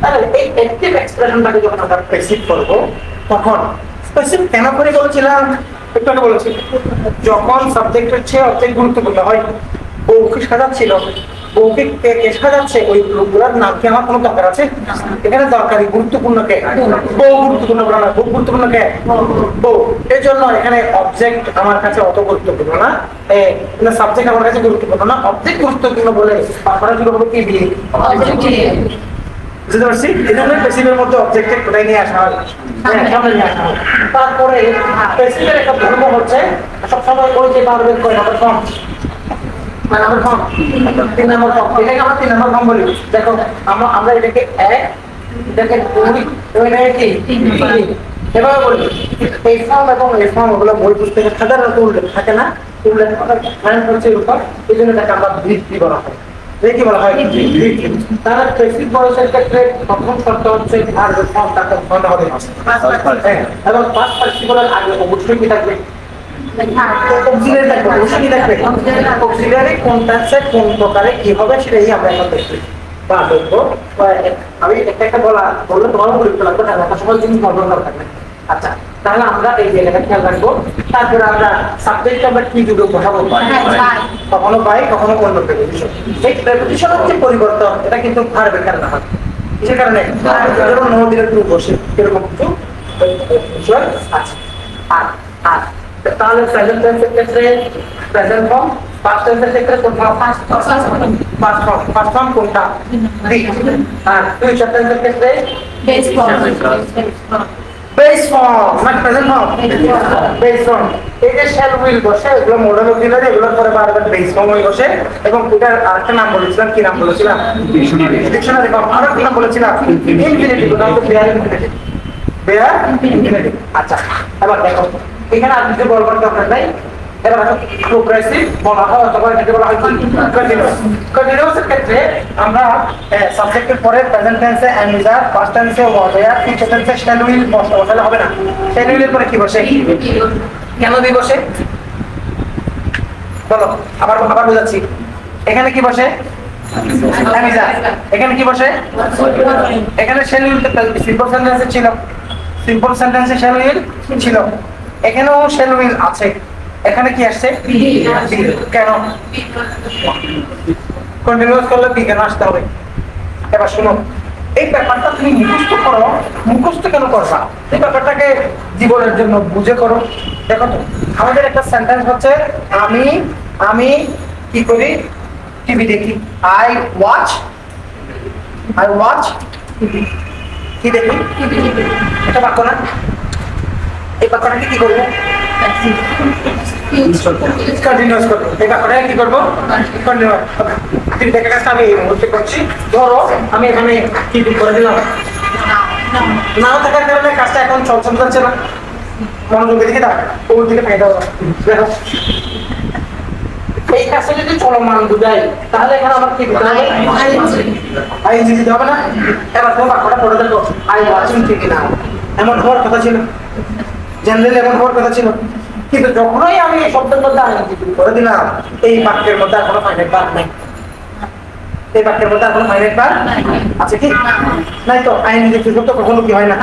তাহলে এই অ্যাক্টিভ এক্সপ্রেশনটাকে যখন আমরা প্রেসিভ করবো, তখন প্রেসিভ কেন করে বলেছিলাম একটু আগে বলেছি, যখন সাবজেক্টের চেয়ে অবজেক্ট গুরুত্বপূর্ণ হয়। বউকে সাজাচ্ছিল, বউকে কে সাজাচ্ছে, ওই লোকগুলোর নাম কি আমার কোনো দরকার আছে? এখানে দরকারি গুরুত্বপূর্ণ কে? বউ গুরুত্বপূর্ণ বলা না, বউ গুরুত্বপূর্ণ কে? বউ। এই জন্য এখানে অবজেক্ট আমার কাছে অত গুরুত্বপূর্ণ না, সাবজেক্ট আমার কাছে গুরুত্বপূর্ণ না। অবজেক্ট গুরুত্বপূর্ণ বলে আমরা কি করবো? কি দিয়ে? বুঝতে পারছি? এই জন্য প্যাসিভের মধ্যে অবজেক্টে কোথায় নিয়ে আসা হয়, সামনে নিয়ে আসা হয়। তারপরে প্যাসিভের একটা ধর্ম হচ্ছে সবসময় ওই যে ভার্বের কয় নম্বর ফর্ম, নাম্বার ফর্ম 3 নম্বর ফর্ম, এটাকে আমরা 3 নম্বর ফর্ম বলি। দেখো আমরা এটাকে 1, এটাকে 2, এটাকে কি 3 এভাবে বলি। এই ফর্ম এবং এই ফর্ম ওগুলো বই পুস্তকে সাধারণত উল্লেখ থাকে না, উল্লেখ মানে হচ্ছে উপর, এই জন্য এটাকে আমরা ভিত্তি বলা হয়। কি বলা হয়? তাহলে প্যাসিভ ভয়েসের ক্ষেত্রে প্রথম শর্ত হচ্ছে ভার্বের ফর্ম তাকে ফর্ম হবে এবং পাস্ট পার্টিসিপলের আগে অবশ্যই কি থাকবে? অক্সিলারি থাকবে। অবশ্যই কি থাকবে? অক্সিলারি কোন টেন্সে কোন প্রকারে কি হবে সেটাই আমরা এখন দেখছি বা দেখবো। আমি একটা বললে তোমারও বলতে লাগবে না, একটা সময় জিনিস বদল থাকবে। আচ্ছা, তাহলে আমরা এই জায়গাটা খেয়াল রাখবো। তারপরে আমরা সাবজেক্ট আমরা কি যুগে বসাবো? কখনো বাই, কখনো অন্য প্রেপোজিশন। এই প্রেপোজিশন হচ্ছে পরিবর্তন, এটা কিন্তু ভার্বের কারণে হয়। কিসের কারণে? যেমন নো দিলে টু বসে, এরকম কিছু বিষয় আছে। আর তাহলে প্রেজেন্ট টেন্সের ক্ষেত্রে প্রেজেন্ট ফর্ম, পাস্ট টেন্সের ক্ষেত্রে কোন ফর্ম? পাস্ট ফর্ম কোনটা? দি। আর ফিউচার টেন্সের ক্ষেত্রে বেস ফর্ম। বেস ফর্ম মানে প্রেজেন্ট ফর্ম, বেস ফর্ম। এই যে শ্যাল উইল বসে, এগুলো মডেল অক্সিলারি, এগুলোর পরে বারবার বেস ফর্ম হয়ে বসে। এবং এটার আরেকটা নাম বলেছিলাম, কি নাম বলেছিলাম? Dictionary form. আর কি নাম বলেছিলাম? ইনফিনিটিভ। নাম তো বেয়ার ইনফিনিটিভ, বেয়ার ইনফিনিটিভ। আচ্ছা, এবার দেখো এখানে আর কিছু বলবার দরকার নাই। এবার দেখো প্রোগ্রেসিভ বলা হয় অথবা এটাকে বলা হয় কন্টিনিউয়াস। কন্টিনিউয়াসের ক্ষেত্রে আমরা সাবজেক্টের পরে প্রেজেন্ট টেন্সে এম ইজ আর, পাস্ট টেন্সে ওয়াজ আর, ফিউচার টেন্সে শ্যাল উইল বসালে হবে না। শ্যাল উইলের পরে কি বসে? কেন বি বসে? বলো, আবার বোঝাচ্ছি। এখানে কি বসে? এম ইজ আর। এখানে কি বসে? এখানে শ্যাল উইল সিম্পল সেন্টেন্সে ছিল, সিম্পল সেন্টেন্সে শ্যাল উইল ছিল, এখানেও শ্যাল উইল আছে। এখানে কি আসছে? কেন? কন্টিনিউয়াস করলে বি কেন আসতে হবে? এবার শোনো, এই ব্যাপারটা তুমি মুখস্থ করো। মুখস্থ কেন করবা? এই ব্যাপারটাকে জীবনের জন্য বুঝে করো। দেখো তো, আমাদের একটা সেন্টেন্স হচ্ছে আমি কি করি? টিভি দেখি। আই ওয়াচ কি দেখি? এটা বাক্য না? এই বাক্যটাকে কি করবো? কন্টিনিউয়াস করবো। এই ব্যাপারটাকে কি করবো? কন্টিনিউয়াস। টিভি দেখার কাজটা আমি এই মুহূর্তে করছি। ধরো আমি এখানে টিভি করে দিলাম, নাও থাকার কারণে কাজটা এখন চলছে না। মনোযোগ দিকে দাও, ওর দিকে ফায়দা হবে। দেখো এই কাজটা যদি চলমান বুঝাই, তাহলে এখানে আমার কি দিতে হবে? আইএনজি দিতে হবে না? এবার তো বাক্যটা পড়ে দেখো, আই ওয়াচিং টিভি নাও। এমন হওয়ার কথা ছিল, জেনারেলি এমন হওয়ার কথা ছিল, কিন্তু যখনই আমি এই শব্দের মধ্যে আইএনজি করে দিলাম, এই বাক্যের মধ্যে আর কোনো ফাইনাইট ভার্ব নাই। এই বাক্যের মধ্যে আর কোনো ফাইনাইট ভার্ব আছে কি? নাই তো। আইএনজি যুক্ত কখনো কি হয় না।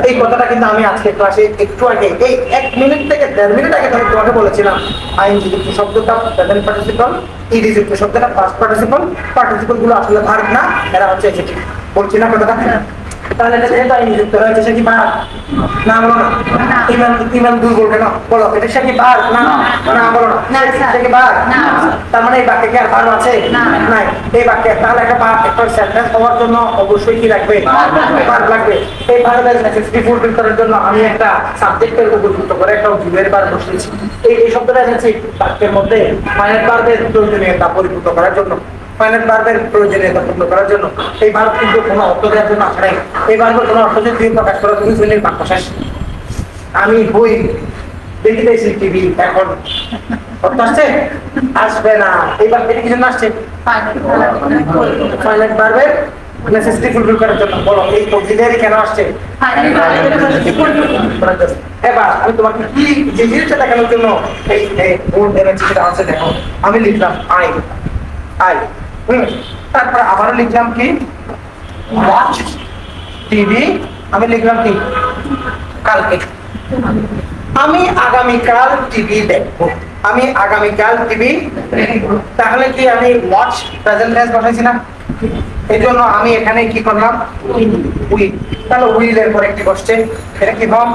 এই কথাটা কিন্তু আমি আজকে ক্লাসে একটু আগে, এই 1 মিনিট থেকে 1.5 মিনিট আগে তোমাকে বলেছিলাম, আইএনজি যুক্ত শব্দটা প্রেজেন্ট পার্টিসিপল, ইডি যুক্ত শব্দটা পাস্ট পার্টিসিপল। পার্টিসিপল গুলো আসলে ভার্ব না, এরা হচ্ছে এডজেক্টিভ। বলছি না কথাটা? তাহলে এটা যেহেতু আইএনজি যুক্ত হয়েছে, সে কি ভার্ব? না, বলো না। ইমান দুর্বল কেন? বলো, এটা সে কি ভার্ব? না, বলো না। সে কি ভার্ব? তার মানে এই বাক্যে কি আর ভার্ব আছে? নাই। এই বাক্যে তাহলে একটা সেন্টেন্স হওয়ার জন্য অবশ্যই কি লাগবে? ভার্ব লাগবে। এই ভার্বের নেসেসিটি ফুলফিল করার জন্য আমি একটা সাবজেক্টের উপযুক্ত করে একটা অবজেক্টের ভার্ব বসিয়েছি। এই শব্দটা এসেছে বাক্যের মধ্যে ফাইনাইট ভার্বের প্রয়োজনীয়তা পরিপূর্ণ করার জন্য। ফাইনাইট ভার্বের প্রয়োজনীয়তা পূর্ণ করার জন্য। এই ভার্ব কিন্তু কোনো অর্থ দেওয়ার জন্য আসে নাই। এই ভার্বের কোনো অর্থ যদি প্রকাশ করো, তুমি শ্রেণীর বাক্য শেষ। আমি বই দেখিতেছি টিভি, এখন অর্থ আসছে? আসবে না। এই বাক্যটি কি জন্য আসছে? ফাইনাইট ভার্বের নেসেসিটি ফুলফিল করার জন্য। বলো, এই অক্সিলারি কেন আসছে? এবার আমি তোমাকে কি যে জিনিসটা দেখানোর জন্য এই বোর্ড এনেছি সেটা আছে। দেখো, আমি লিখলাম আই। তারপর আবারও লিখলাম কি? Watch TV. আমি লিখলাম কি? কালকে। আমি আগামীকাল টিভি দেখবো। আমি আগামীকাল টিভি দেখবো। তাহলে কি আমি ওয়াচ প্রেজেন্ট টেন্স বসাইছি না? এই জন্য আমি এখানে কি করলাম? উইল। তাহলে উইলের পরে কি বসছে? এটা কি ফর্ম?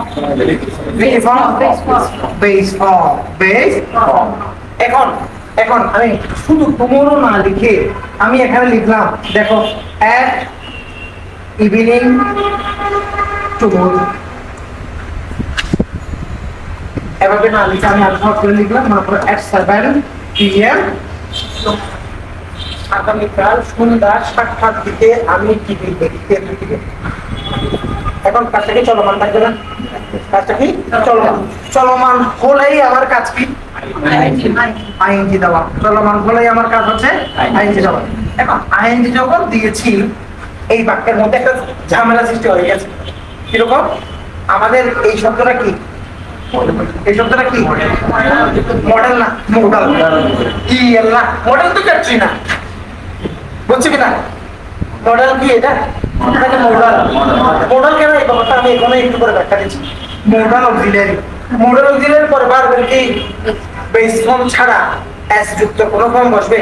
Base form. এখন আমি শুধু তোমারও না লিখে আমি এখানে লিখলাম, দেখো, ইভিনিং টু এভাবে না লিখে আমি আর শর্ট করে লিখলাম, মনে করো at 7 PM আগামীকাল সন্ধ্যা 7টার দিকে আমি টিভি দেখতে থাকবো। এখন কাজটা কি চলমান থাকবে না? কাজটা কি চলমান? চলমান হলেই আমার কাজ কি আইএনজি দেওয়া। চলমান হলেই আমার কাজ হচ্ছে আইএনজি দেওয়া। এখন আইএনজি যখন দিয়েছি এই বাক্যের মধ্যে একটা ঝামেলা সৃষ্টি হয়ে গেছে। কিরকম? আমাদের এই শব্দটা কি? এই শব্দটা কি? মডেল না মোডাল। কি না মডেল তো ক্যাটরি না, বুঝছি কিনা? মডেল কি এটা? এটাকে মোডাল। মোডাল কেন এই ব্যাপারটা আমি এখানে একটু করে ব্যাখ্যা দিচ্ছি। মোডাল অক্সিলারি, মোডাল অক্সিলারি পরে বারবার কি বেস ফর্ম ছাড়া এস যুক্ত কোনো ফর্ম বসবে,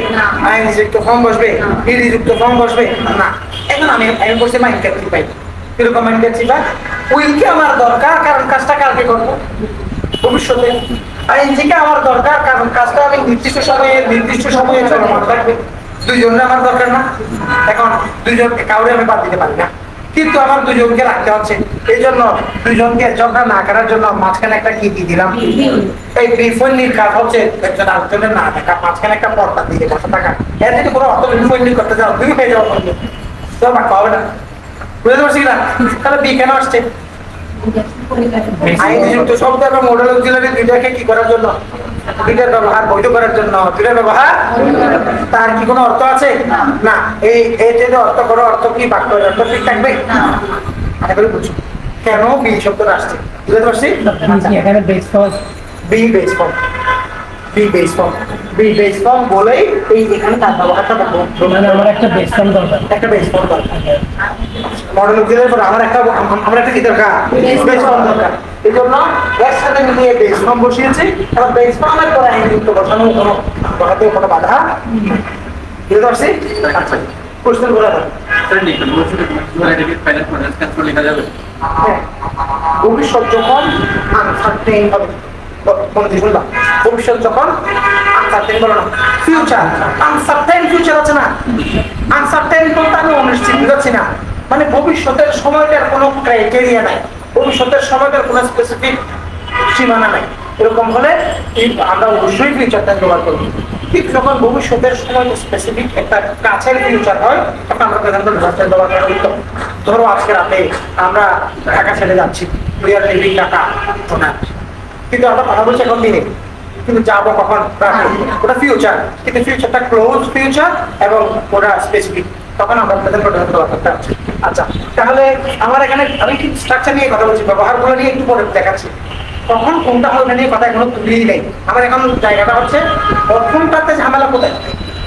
আইএনজি যুক্ত ফর্ম বসবে, ইডি যুক্ত ফর্ম বসবে না। এখন আমি বলছি মাইন্ড ক্যাপচার পাই। কিরকম মাইন্ড ক্যাপচার পাই? উইলকে আমার দরকার কারণ কাজটা কালকে করবো ভবিষ্যতে। আইএনজি কে আমার দরকার কারণ কাজটা আমি নির্দিষ্ট সময়ে চলমান থাকবে। দুইজনে আমার দরকার না। এখন দুইজনকে কাউরে আমি বাদ দিতে পারি না, কিন্তু আমার দুইজনকে রাখতে হচ্ছে। এই জন্য দুইজনকে ঝগড়া না করার জন্য মাঝখানে একটা কি দিলাম। এই বিফন্ডির কাজ হচ্ছে একজন আরেকজনের না থাকা, মাঝখানে একটা পর্দা দিয়ে বসে থাকা। এর যদি কোনো অর্থ বিফন্ডি করতে যাও তুমি হয়ে যাও তো আমার পাবে না। বুঝতে পারছি না? তাহলে বি কেন আসছে? আইনযুক্ত শব্দ এবং মডেল অক্সিলারি দুইটাকে কি করার জন্য? দুইটার ব্যবহার বৈধ করার জন্য। দুইটার ব্যবহার তার কি কোনো অর্থ আছে? না। এই যে অর্থ করো, অর্থ কি বাক্য অর্থ ঠিক থাকবে? এবারে বুঝো কেন বি শব্দটা আসছে। বুঝতে পারছি? এখানে base form be base form, be base form, be base form বলেই এই এখানে তার ব্যবহারটা বলবো। মানে আমার একটা বেস ফর্ম দরকার, একটা বেস ফর্ম দরকার। মডেল অক্সিলারি পর আমার একটা কি দরকার? বেস ফর্ম দরকার। এই জন্য এর সাথে মিলিয়ে বেস ফর্ম বসিয়েছি। এবং বেস ফর্মের পরে আইনযুক্ত বসানো বসাতে কোনো বাধা বুঝতে পারছি? আচ্ছা কোশ্চেন বলা যাবে ভবিষ্যৎ যখন আনসার্টেইন হবে, ভবিষ্যৎ যখন আনসার্টেইন বলো না, ফিউচার আনসার্টেইন ফিউচার আছে না, আনসার্টেইন বলতে আমি অনিশ্চিত বুঝাচ্ছি না। মানে ভবিষ্যতের সময়টার কোনো ক্রাইটেরিয়া নাই, ভবিষ্যতের সময়টার কোনো স্পেসিফিক সীমানা নাই। এরকম হলে আমরা অবশ্যই ফিউচারটা ব্যবহার করবো। ঠিক যখন ভবিষ্যতের সময় স্পেসিফিক একটা কাছের ফিউচার হয় তখন আমরা প্রধানত ভার্চুয়াল ব্যবহার করা উত্তম। ধরো আজকে রাতে আমরা ঢাকা ছেড়ে যাচ্ছি, we are living Dhaka tonight, কিন্তু আমরা কথা বলছি এখন দিনে, কিন্তু যাবো কখন রাতে, ওটা ফিউচার, কিন্তু ফিউচারটা ক্লোজ ফিউচার এবং ওটা স্পেসিফিক, তখন আমরা প্রেজেন্ট প্রধানত ব্যবহার করতে পারছি। আচ্ছা তাহলে আমার এখানে আমি কি স্ট্রাকচার নিয়ে কথা বলছি, ব্যবহারগুলো নিয়ে একটু পরে দেখাচ্ছি। তখন কোনটা হবে নিয়ে কথা এখনো তুলেই নেই। আমার এখন জায়গাটা হচ্ছে প্রথমটাতে ঝামেলা কোথায়,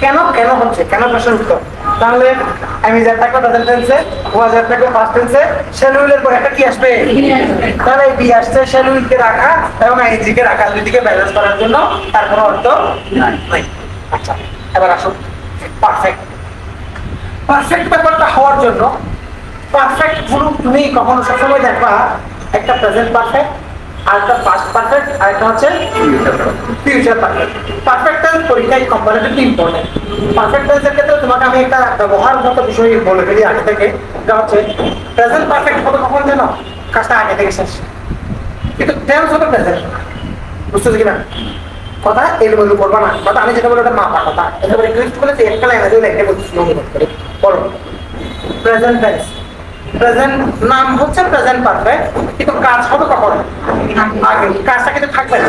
কেন কেন হচ্ছে, কেন প্রশ্নের উত্তর। তাহলে আমি যা থাকবে প্রেজেন্ট টেন্সে, ও যা থাকবে পাস্ট টেন্সে, শ্যালুইলের পর একটা কি আসবে? তাহলে বি আসছে শ্যালুইলকে রাখা এবং আইএনজি কে রাখা, দুইদিকে ব্যালেন্স করার জন্য তার কোনো অর্থ নাই। আচ্ছা এবার আসুন পারফেক্ট। পারফেক্ট ব্যাপারটা হওয়ার জন্য পারফেক্ট গুলো তুমি কখনো সবসময় দেখবা একটা প্রেজেন্ট পারফেক্ট, আরেকটা পাস্ট পারফেক্ট, আরেকটা হচ্ছে ফিউচার পারফেক্ট। পারফেক্ট টেন্স পরীক্ষায় কম্পারেটিভলি ইম্পর্টেন্ট। পারফেক্ট টেন্সের ক্ষেত্রে তোমাকে আমি একটা ব্যবহারগত বিষয় বলে ফেলি আগে থেকে, এটা হচ্ছে প্রেজেন্ট পারফেক্ট হবে কখন যেন কাজটা আগে থেকে শেষ, কিন্তু টেন্স হবে প্রেজেন্ট। বুঝতেছি কিনা কথা? এলোমেলো করবা না কথা, আমি যেটা বলি ওটা মাপা কথা। একেবারে রিকোয়েস্ট করলে যে একটা লাইন আছে লাইনটা বলছি বলো। প্রেজেন্ট টেন্স, প্রেজেন্ট নাম হচ্ছে প্রেজেন্ট পারফেক্ট, কিন্তু কাজ হবে কখন? আগে। কাজটা কিন্তু থাকবে না,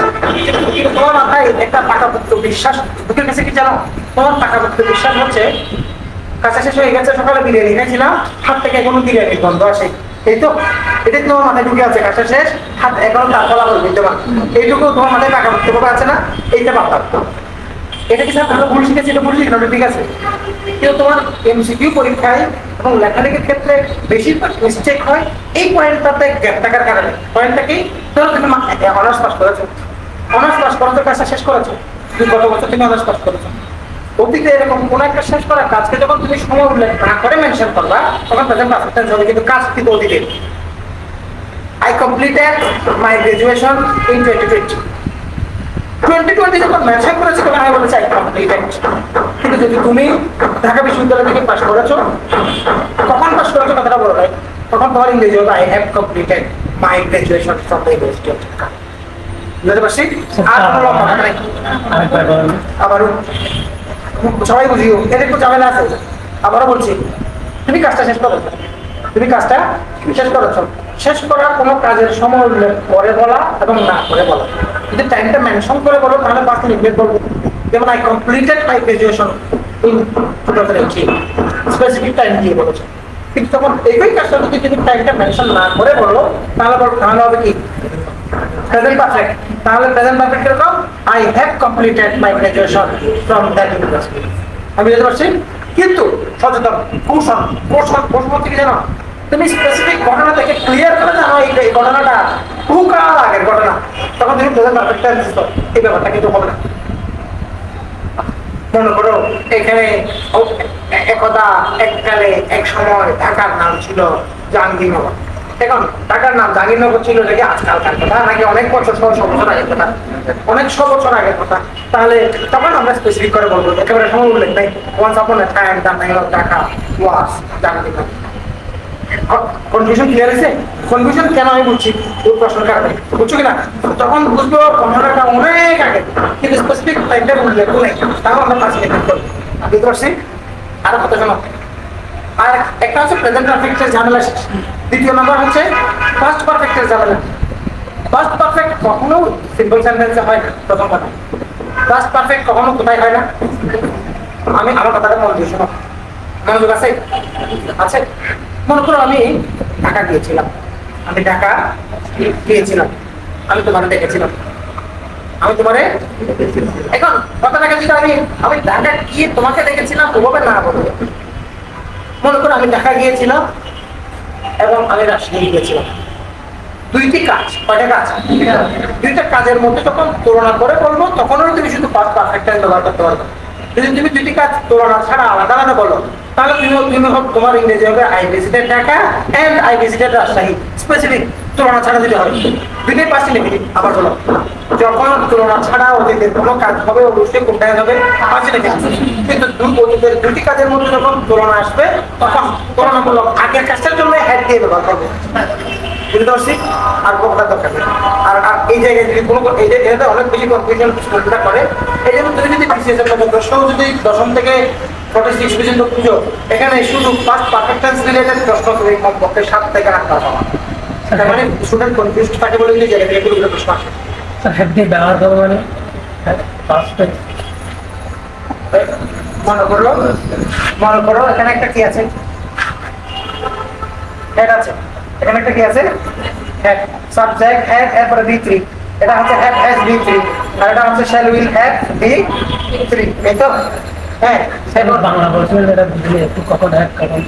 কিন্তু তোমার মাথায় একটা পাকাপোক্ত বিশ্বাস বুকের কাছে কি জানো? তোমার পাকাপোক্ত বিশ্বাস হচ্ছে কাজটা শেষ হয়ে গেছে, সকালে বিরিয়ানি খাইছিলাম, হাত থেকে এখনো বিরিয়ানির গন্ধ আসে, এই তো এটা তোমার মাথায় ঢুকে আছে। কাজটা শেষ, হাত এখনো তার ফলাফল বিদ্যমান, এইটুকু তোমার মাথায় পাকাপোক্ত ভাবে আছে না? এইটা ভাবতাম এটা কি স্যার ভালো ভুল শিখেছি, এটা ভুল শিখি না, ঠিক আছে। কিন্তু তোমার এমসিকিউ পরীক্ষায় এবং লেখালেখির ক্ষেত্রে বেশিরভাগ মিস্টেক হয় এই পয়েন্টটাতে গ্যাপ থাকার কারণে। পয়েন্টটা কি? ধরো তুমি অনার্স পাস করেছো, অনার্স পাস করার কাজটা শেষ করেছো, তুমি গত বছর তুমি অনার্স পাস করেছো। অতীতে এরকম কোনো একটা শেষ করা কাজকে যখন তুমি সময় উল্লেখ না করে মেনশন করবা তখন প্রেজেন্ট পারফেক্ট টেন্স হবে, কিন্তু কাজ কিন্তু অতীতে। I completed my graduation in 2020. 2020 যখন মেনশন করেছি তখন আমি বলেছি I completed। কিন্তু যদি তুমি ঢাকা বিশ্ববিদ্যালয় থেকে পাস করেছো, কখন পাস করেছো কথাটা বলো নাই, তখন তোমার ইংরেজি হবে I have completed my graduation from the university of Dhaka. বুঝতে পারছি? আর কোনো লম্বা কথা নাই। আবারও সবাই বুঝিও, এর একটু ঝামেলা আছে। আবারও বলছি, তুমি কাজটা শেষ করো, তুমি কাজটা শেষ করেছো। শেষ করার কোনো কাজের সময় উল্লেখ করে বলা এবং না করে বলা। যদি টাইমটা মেনশন করে বলো তাহলে 5 মিনিট বের করবো। যেমন I completed my graduation in 2018, specific time দিয়ে বলেছো। কিন্তু তখন একই কাজটা যদি তুমি টাইমটা মেনশন না করে বলো তাহলে হবে কি প্রেজেন্ট পারফেক্ট। তাহলে প্রেজেন্ট পারফেক্ট কিরকম? I have completed my graduation from that university. আমি বুঝতে পারছি? কিন্তু সচেতন কৌশল বলতে কি জানো, তুমি স্পেসিফিক ঘটনা থেকে ক্লিয়ার করে জানো এই ঘটনাটা বহুকাল আগের ঘটনা, তখন তুমি প্রেজেন্ট পারফেক্ট টেন্স দাও। এই ব্যাপারটা কিন্তু হবে না। মনে করো এখানে একদা এককালে এক সময় ঢাকার নাম ছিল জাহাঙ্গীরনগর। এখন ঢাকার নাম জাহাঙ্গীরনগর ছিল নাকি আজকালকার কথা, নাকি অনেক বছর 100 বছর আগের কথা, অনেক 100 বছর আগের কথা। তাহলে তখন আমরা স্পেসিফিক করে বলবো, একেবারে সময় উল্লেখ নাই। Once upon a time the name of Dhaka was Jahangirnagar. Confusion clear হয়েছে? কনফিউশন কেন আমি বুঝছি ওর প্রশ্নের কারণে, বুঝছো কিনা? তখন বুঝবো ঘটনাটা অনেক আগে, কিন্তু স্পেসিফিক টাইমটা উল্লেখ নেই, তাও আমরা 5 মিনিট করবো। বুঝতে পারছি? আরো কথা শোনো। আর একটা হচ্ছে প্রেজেন্ট পারফেক্টের ঝামেলা শেষ। দ্বিতীয় নাম্বার হচ্ছে পাস্ট পারফেক্টের ঝামেলা। পাস্ট পারফেক্ট কখনো সিম্পল সেন্টেন্সে হয় না। প্রথম কথা, পাস্ট পারফেক্ট কখনো কোথায় হয় না? আমি আমার কথাটা মন দিয়ে শোনো, মনোযোগ আছে? আছে? মনে করো আমি ঢাকা গিয়েছিলাম, আমি তোমারে দেখেছিলাম, এখন কথাটাকে যদি আমি ঢাকা গিয়ে তোমাকে দেখেছিলাম ওভাবে না বলবো। মনে করো আমি ঢাকা গিয়েছিলাম এবং আমি রাজশাহী গিয়েছিলাম। দুইটি কাজ, কয়টা কাজ? দুইটা কাজের মধ্যে যখন তুলনা করে বলবো তখনও তুমি শুধু পাস্ট পারফেক্ট টেন্স ব্যবহার করতে পারবে। যদি তুমি দুইটি কাজ তুলনা ছাড়া আলাদা আলাদা বলো তাহলে তোমার ইংরেজি হবে I visited Dhaka and I visited Rajshahi. Specific তুলনা ছাড়া যদি হয় দুইটাই 5 মিনিট। আবার বলো, যখন তুলনা ছাড়া অতীতের কোনো কাজ হবে অবশ্যই কোনটাই হবে 5 মিনিট। কিন্তু অতীতের দুটি কাজের মধ্যে যখন তুলনা আসবে তখন তুলনামূলক আগের কাজটার জন্য হ্যাড দিয়ে ব্যবহার করবে। বুঝতে পারছি? আর কথা দরকার নেই। আর এই জায়গায় যদি কোনো এটা অনেক বেশি কনফিউশন স্টুডেন্টরা করে। এই জন্য তুমি যদি বিসিএস এর মধ্যে যদি দশম থেকে 46 পর্যন্ত খুঁজো, এখানে শুধু পাস্ট পারফেক্ট টেন্স রিলেটেড প্রশ্ন তুমি কমপক্ষে 7 থেকে 8টা পাবা। তার মানে স্টুডেন্ট কনফিউজড থাকে বলে এই জায়গায় এগুলো প্রশ্ন আসে। স্যার হ্যাভ দিয়ে ব্যবহার করবো মানে পাস্ট মনে করো এখানে একটা কি আছে? হেড আছে। এখানে একটা কি আছে? হেড। সাবজেক্ট হ্যাড এরপরে V3। এটা হচ্ছে হ্যাভ হ্যাজ V3 আর এটা হচ্ছে শ্যাল উইল হ্যাভ V3। এই তো? হ্যাঁ, সেটা বাংলা বলছেন এটা বুঝলে একটু কখন হ্যাড কখন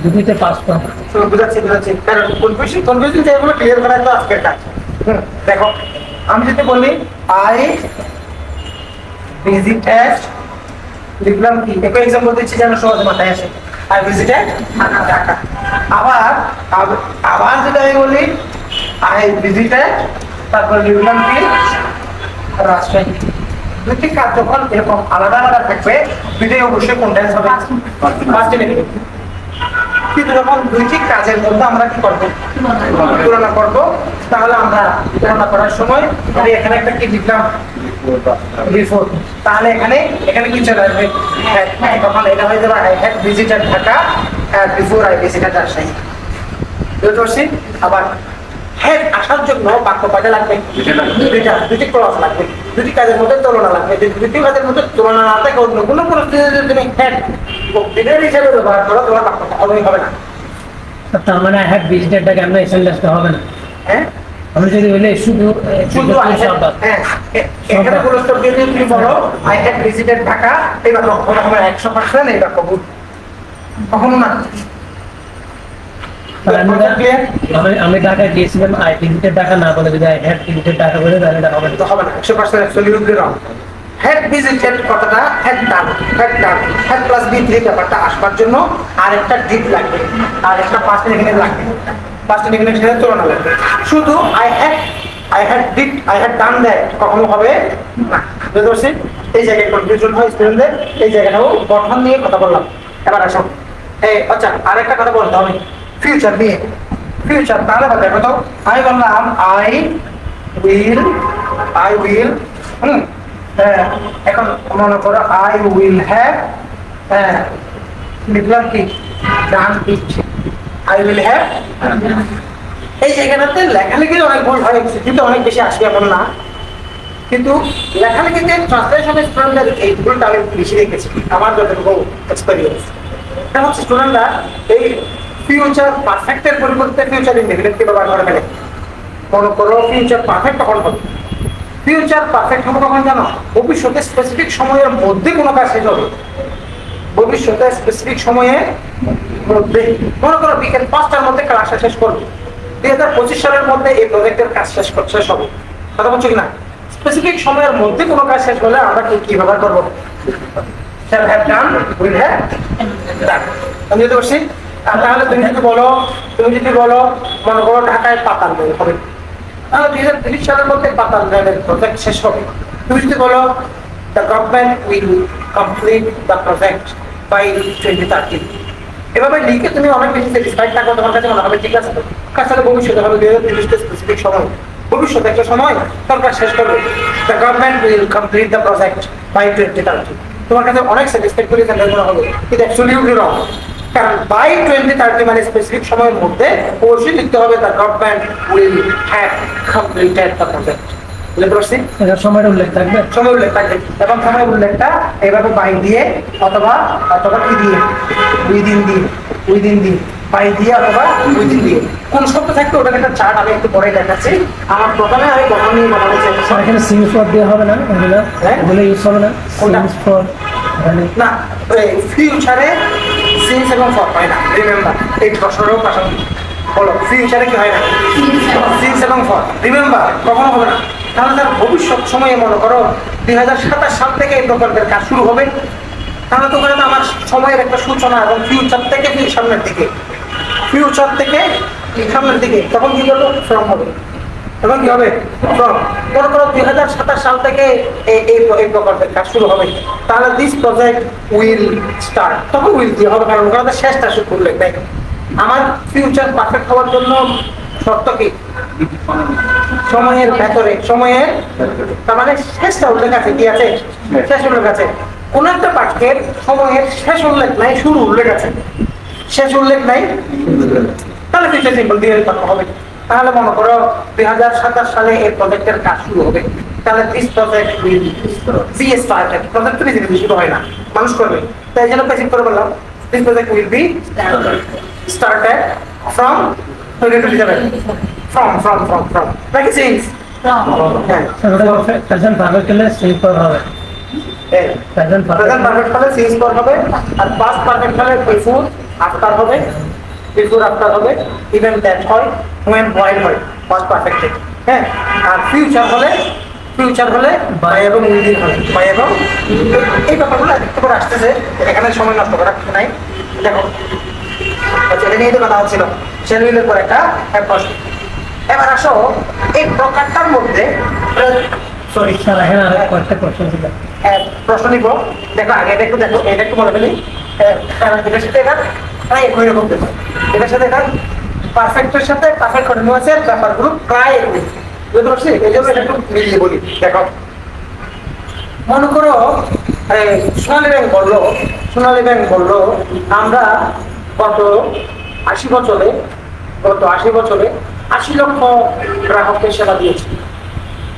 দুটোতে পাস্ট হবে। তো বুঝাচ্ছি কারণ কনফিউশন যেগুলো ক্লিয়ার করা তো আজকের কাজ। দেখো আমি যদি বলি আই ভিজিটেড, লিখলাম কি? একটা एग्जांपल দিচ্ছি যেন সহজে মাথায় আসে। I visited Dhaka. আবার যদি আমি বলি আই ভিজিটেড, তারপর লিখলাম কি? রাজশাহী। দুটি কাজ যখন এরকম আলাদা আলাদা থাকবে দুইটাই অবশ্যই কন্টেন্স হবে ফার্স্ট নেগেটিভ। কিন্তু যখন দুইটি কাজের মধ্যে আমরা কি করবো? তুলনা করবো। তাহলে আমরা তুলনা করার সময় আমি এখানে একটা কি লিখলাম? বিফোর। তাহলে এখানে কি চলে আসবে? তখন এটা হয়ে যাবে I had visited Dhaka before I visited Rajshahi. বুঝতে পারছি? আবার হেড আসার জন্য বাক্য কয়টা লাগবে? দুটি ক্লজ লাগবে, দুটি কাজের মধ্যে তুলনা লাগবে। যদি দুটি কাজের মধ্যে তুলনা না থাকে অন্য কোনো পরিস্থিতিতে তুমি হেড বিধেয় হিসেবে ব্যবহার করো তোমার বাক্য কখনোই হবে না। তার মানে হ্যাড ভিজিটেডটাকে আমরা সেন্টেন্সটা হবে না। হ্যাঁ, আমি যদি বলি শুধু এখানে ফুল স্টপ দিয়ে তুমি বলো আই হ্যাড ভিজিটেড ঢাকা, এই বাক্য কখনো হবে 100% এই বাক্য ভুল কখনো না। আমি ঢাকায় গিয়েছিলাম আই ভিজিটেড ঢাকা না বলে যদি আই হ্যাড ভিজিটেড ঢাকা বলে তাহলে এটা হবে না। 100% অ্যাবসলিউটলি রং। হ্যাড ভিজিটেড কথাটা had done had plus V3 ব্যাপারটা আসবার জন্য আরেকটা ডিড লাগবে, আর একটা পাস্ট নেগেটিভ লাগবে। পাস্ট নেগেটিভের সাথে তুলনা লাগবে। শুধু আই হ্যাড ডান দ্যাট কখনো হবে না। বুঝতে পারছি? এই জায়গায় কনফিউশন হয় স্টুডেন্টদের। এই জায়গাটাও গঠন নিয়ে কথা বললাম। এবার আসো আচ্ছা আরেকটা কথা বলতে হবে। ফিউচার নিয়ে, ফিউচার তাহলে দেখো তো আমি বললাম আই উইল এখন মনে করো আই উইল হ্যাভ লিখলাম কি ডান ইট, আই উইল হ্যাভ। এই জায়গাটাতে লেখালেখির অনেক ভুল হয়, কিন্তু অনেক বেশি আসবে এমন না, কিন্তু লেখালেখিতে ট্রান্সলেশনের স্টুডেন্টদের এই ভুলটা আমি বেশি দেখেছি আমার যতটুকু এক্সপেরিয়েন্স। এটা হচ্ছে স্টুডেন্টরা এই ফিউচার পারফেক্টের পরিবর্তে ফিউচার ইনডেফিনিটকে ব্যবহার করে ফেলে। মনে করো ফিউচার পারফেক্ট কখন হবে? ফিউচার পারফেক্ট হবে কখন জানো? ভবিষ্যতে স্পেসিফিক সময়ের মধ্যে কোনো কাজ শেষ হবে। ভবিষ্যতে স্পেসিফিক সময়ের মধ্যে, মনে করো বিকেল 5টার মধ্যে ক্লাসটা শেষ করবে, 2025 সালের মধ্যে এই প্রজেক্টের কাজ শেষ হবে। কথা বলছো কিনা? স্পেসিফিক সময়ের মধ্যে কোনো কাজ শেষ হলে আমরা কি ব্যবহার করবো? shall have done, will have done। আমি যদি বলছি তাহলে তুমি যদি বলো মনে করো ঢাকায় পাতাল রেল হবে, তাহলে 2030 সালের মধ্যে পাতাল রেলের প্রজেক্ট শেষ হবে। তুমি যদি বলো the government will complete the project by 2030, এভাবে লিখে তুমি অনেক বেশি স্যাটিসফাইড থাকো, তোমার কাছে মনে হবে ঠিক আছে তো কাজটা ভবিষ্যতে হবে 2030 স্পেসিফিক সময়, ভবিষ্যতে একটা সময় সরকার শেষ করবে the government will complete the project by 2030। তোমার কাছে অনেক স্যাটিসফাইড করে মনে হবে, এটা অ্যাবসলিউটলি রং। কারণ বাই 2030 মানে স্পেসিফিক সময়ের মধ্যে অবশ্যই লিখতে হবে the government will have completed the project। বুঝতে পারছি? সময়ের উল্লেখ থাকবে, সময় উল্লেখ থাকবে, এবং সময় উল্লেখটা এইভাবে বাই দিয়ে অথবা কি দিয়ে উইদিন দিয়ে বাই দিয়ে অথবা উইদিন দিয়ে কোন শব্দ থাকবে ওটাকে একটা চার্ট আমি একটু পরে দেখাচ্ছি। আমার প্রথমে আমি গঠন নিয়ে বানানো চাইছি। এখানে সিন্স ফর দিয়ে হবে না, এগুলো ইউজ হবে না। সিন্স ফর না, ফিউচারে সিন্স এবং ফর হয় না, রিমেম্বার। এই প্রশ্নটাও প্রাসঙ্গিক। বলো ফিউচারে কি হয় না? সিন্স এবং ফর, রিমেম্বার কখনো হবে না। তাহলে তার ভবিষ্যৎ সময়ে মনে করো 2027 সাল থেকে এই প্রকল্পের কাজ শুরু হবে, তাহলে তো করে আমার সময়ের একটা সূচনা, এবং ফিউচার থেকে সামনের দিকে, তখন কি করবো? ফ্রম হবে। তখন কি হবে? ফ্রম। মনে করো 2027 সাল থেকে এই প্রকল্পের কাজ শুরু হবে, তাহলে দিস প্রজেক্ট উইল স্টার্ট, তখন উইল দিয়ে হবে, কারণ ওখানে শেষটা শুরু করলে। দেখ আমার ফিউচার পারফেক্ট হওয়ার জন্য শর্ত কি? সময়ের ভেতরে, তার মানে শেষটা উল্লেখ আছে, কি আছে? শেষ উল্লেখ আছে। কোন একটা বাক্যের সময়ের শেষ উল্লেখ নাই, শুরু উল্লেখ আছে, শেষ উল্লেখ নাই, তাহলে ফিউচার সিম্বল দিয়ে হবে। তাহলে মনে করো 2027 সালে এই প্রজেক্টের কাজ শুরু হবে, তাহলে this project will be started. Project তো নিজে শুরু হয় না, মানুষ করবে, তাই জন্য প্যাসিভ করে বললাম this project will be started from 2027। from নাকি সিন্স? প্রেজেন্ট পারফেক্ট হলে সিন্স ফর হবে, প্রেজেন্ট পারফেক্ট হলে সিন্স ফর হবে, আর পাস্ট পারফেক্ট হলে বিফোর আফটার হবে, ইভেন দ্যাট হয়, when while হয় পাস্ট পারফেক্টে। হ্যাঁ, আর ফিউচার হলে বাই এবং উইদিন হবে, বাই এবং এই ব্যাপারগুলো একটু করে আসতেছে, এখানে সময় নষ্ট করার কিছু নাই। দেখো এটা নিয়ে তো কথা হচ্ছিল, শেলউইলের পর একটা প্রশ্ন। এবার আসো এই প্রকারটার মধ্যে সরি স্যার, এখানে আরেক কয়েকটা প্রশ্ন ছিল। প্রশ্ন নিব, দেখো আগে এটা একটু মনে ফেলি। এটার সাথে এটা প্রায় একই রকম ব্যাপার, এটার সাথে এটা পারফেক্টের সাথে পারফেক্ট কন্টিনিউয়াসের ব্যাপারগুলো প্রায় একই। বুঝতে পারছি? এই জন্য এটা একটু মিলিয়ে বলি। দেখো মনে করো সোনালী ব্যাংক বললো আমরা গত 80 বছরে 80 লক্ষ গ্রাহককে সেবা দিয়েছি।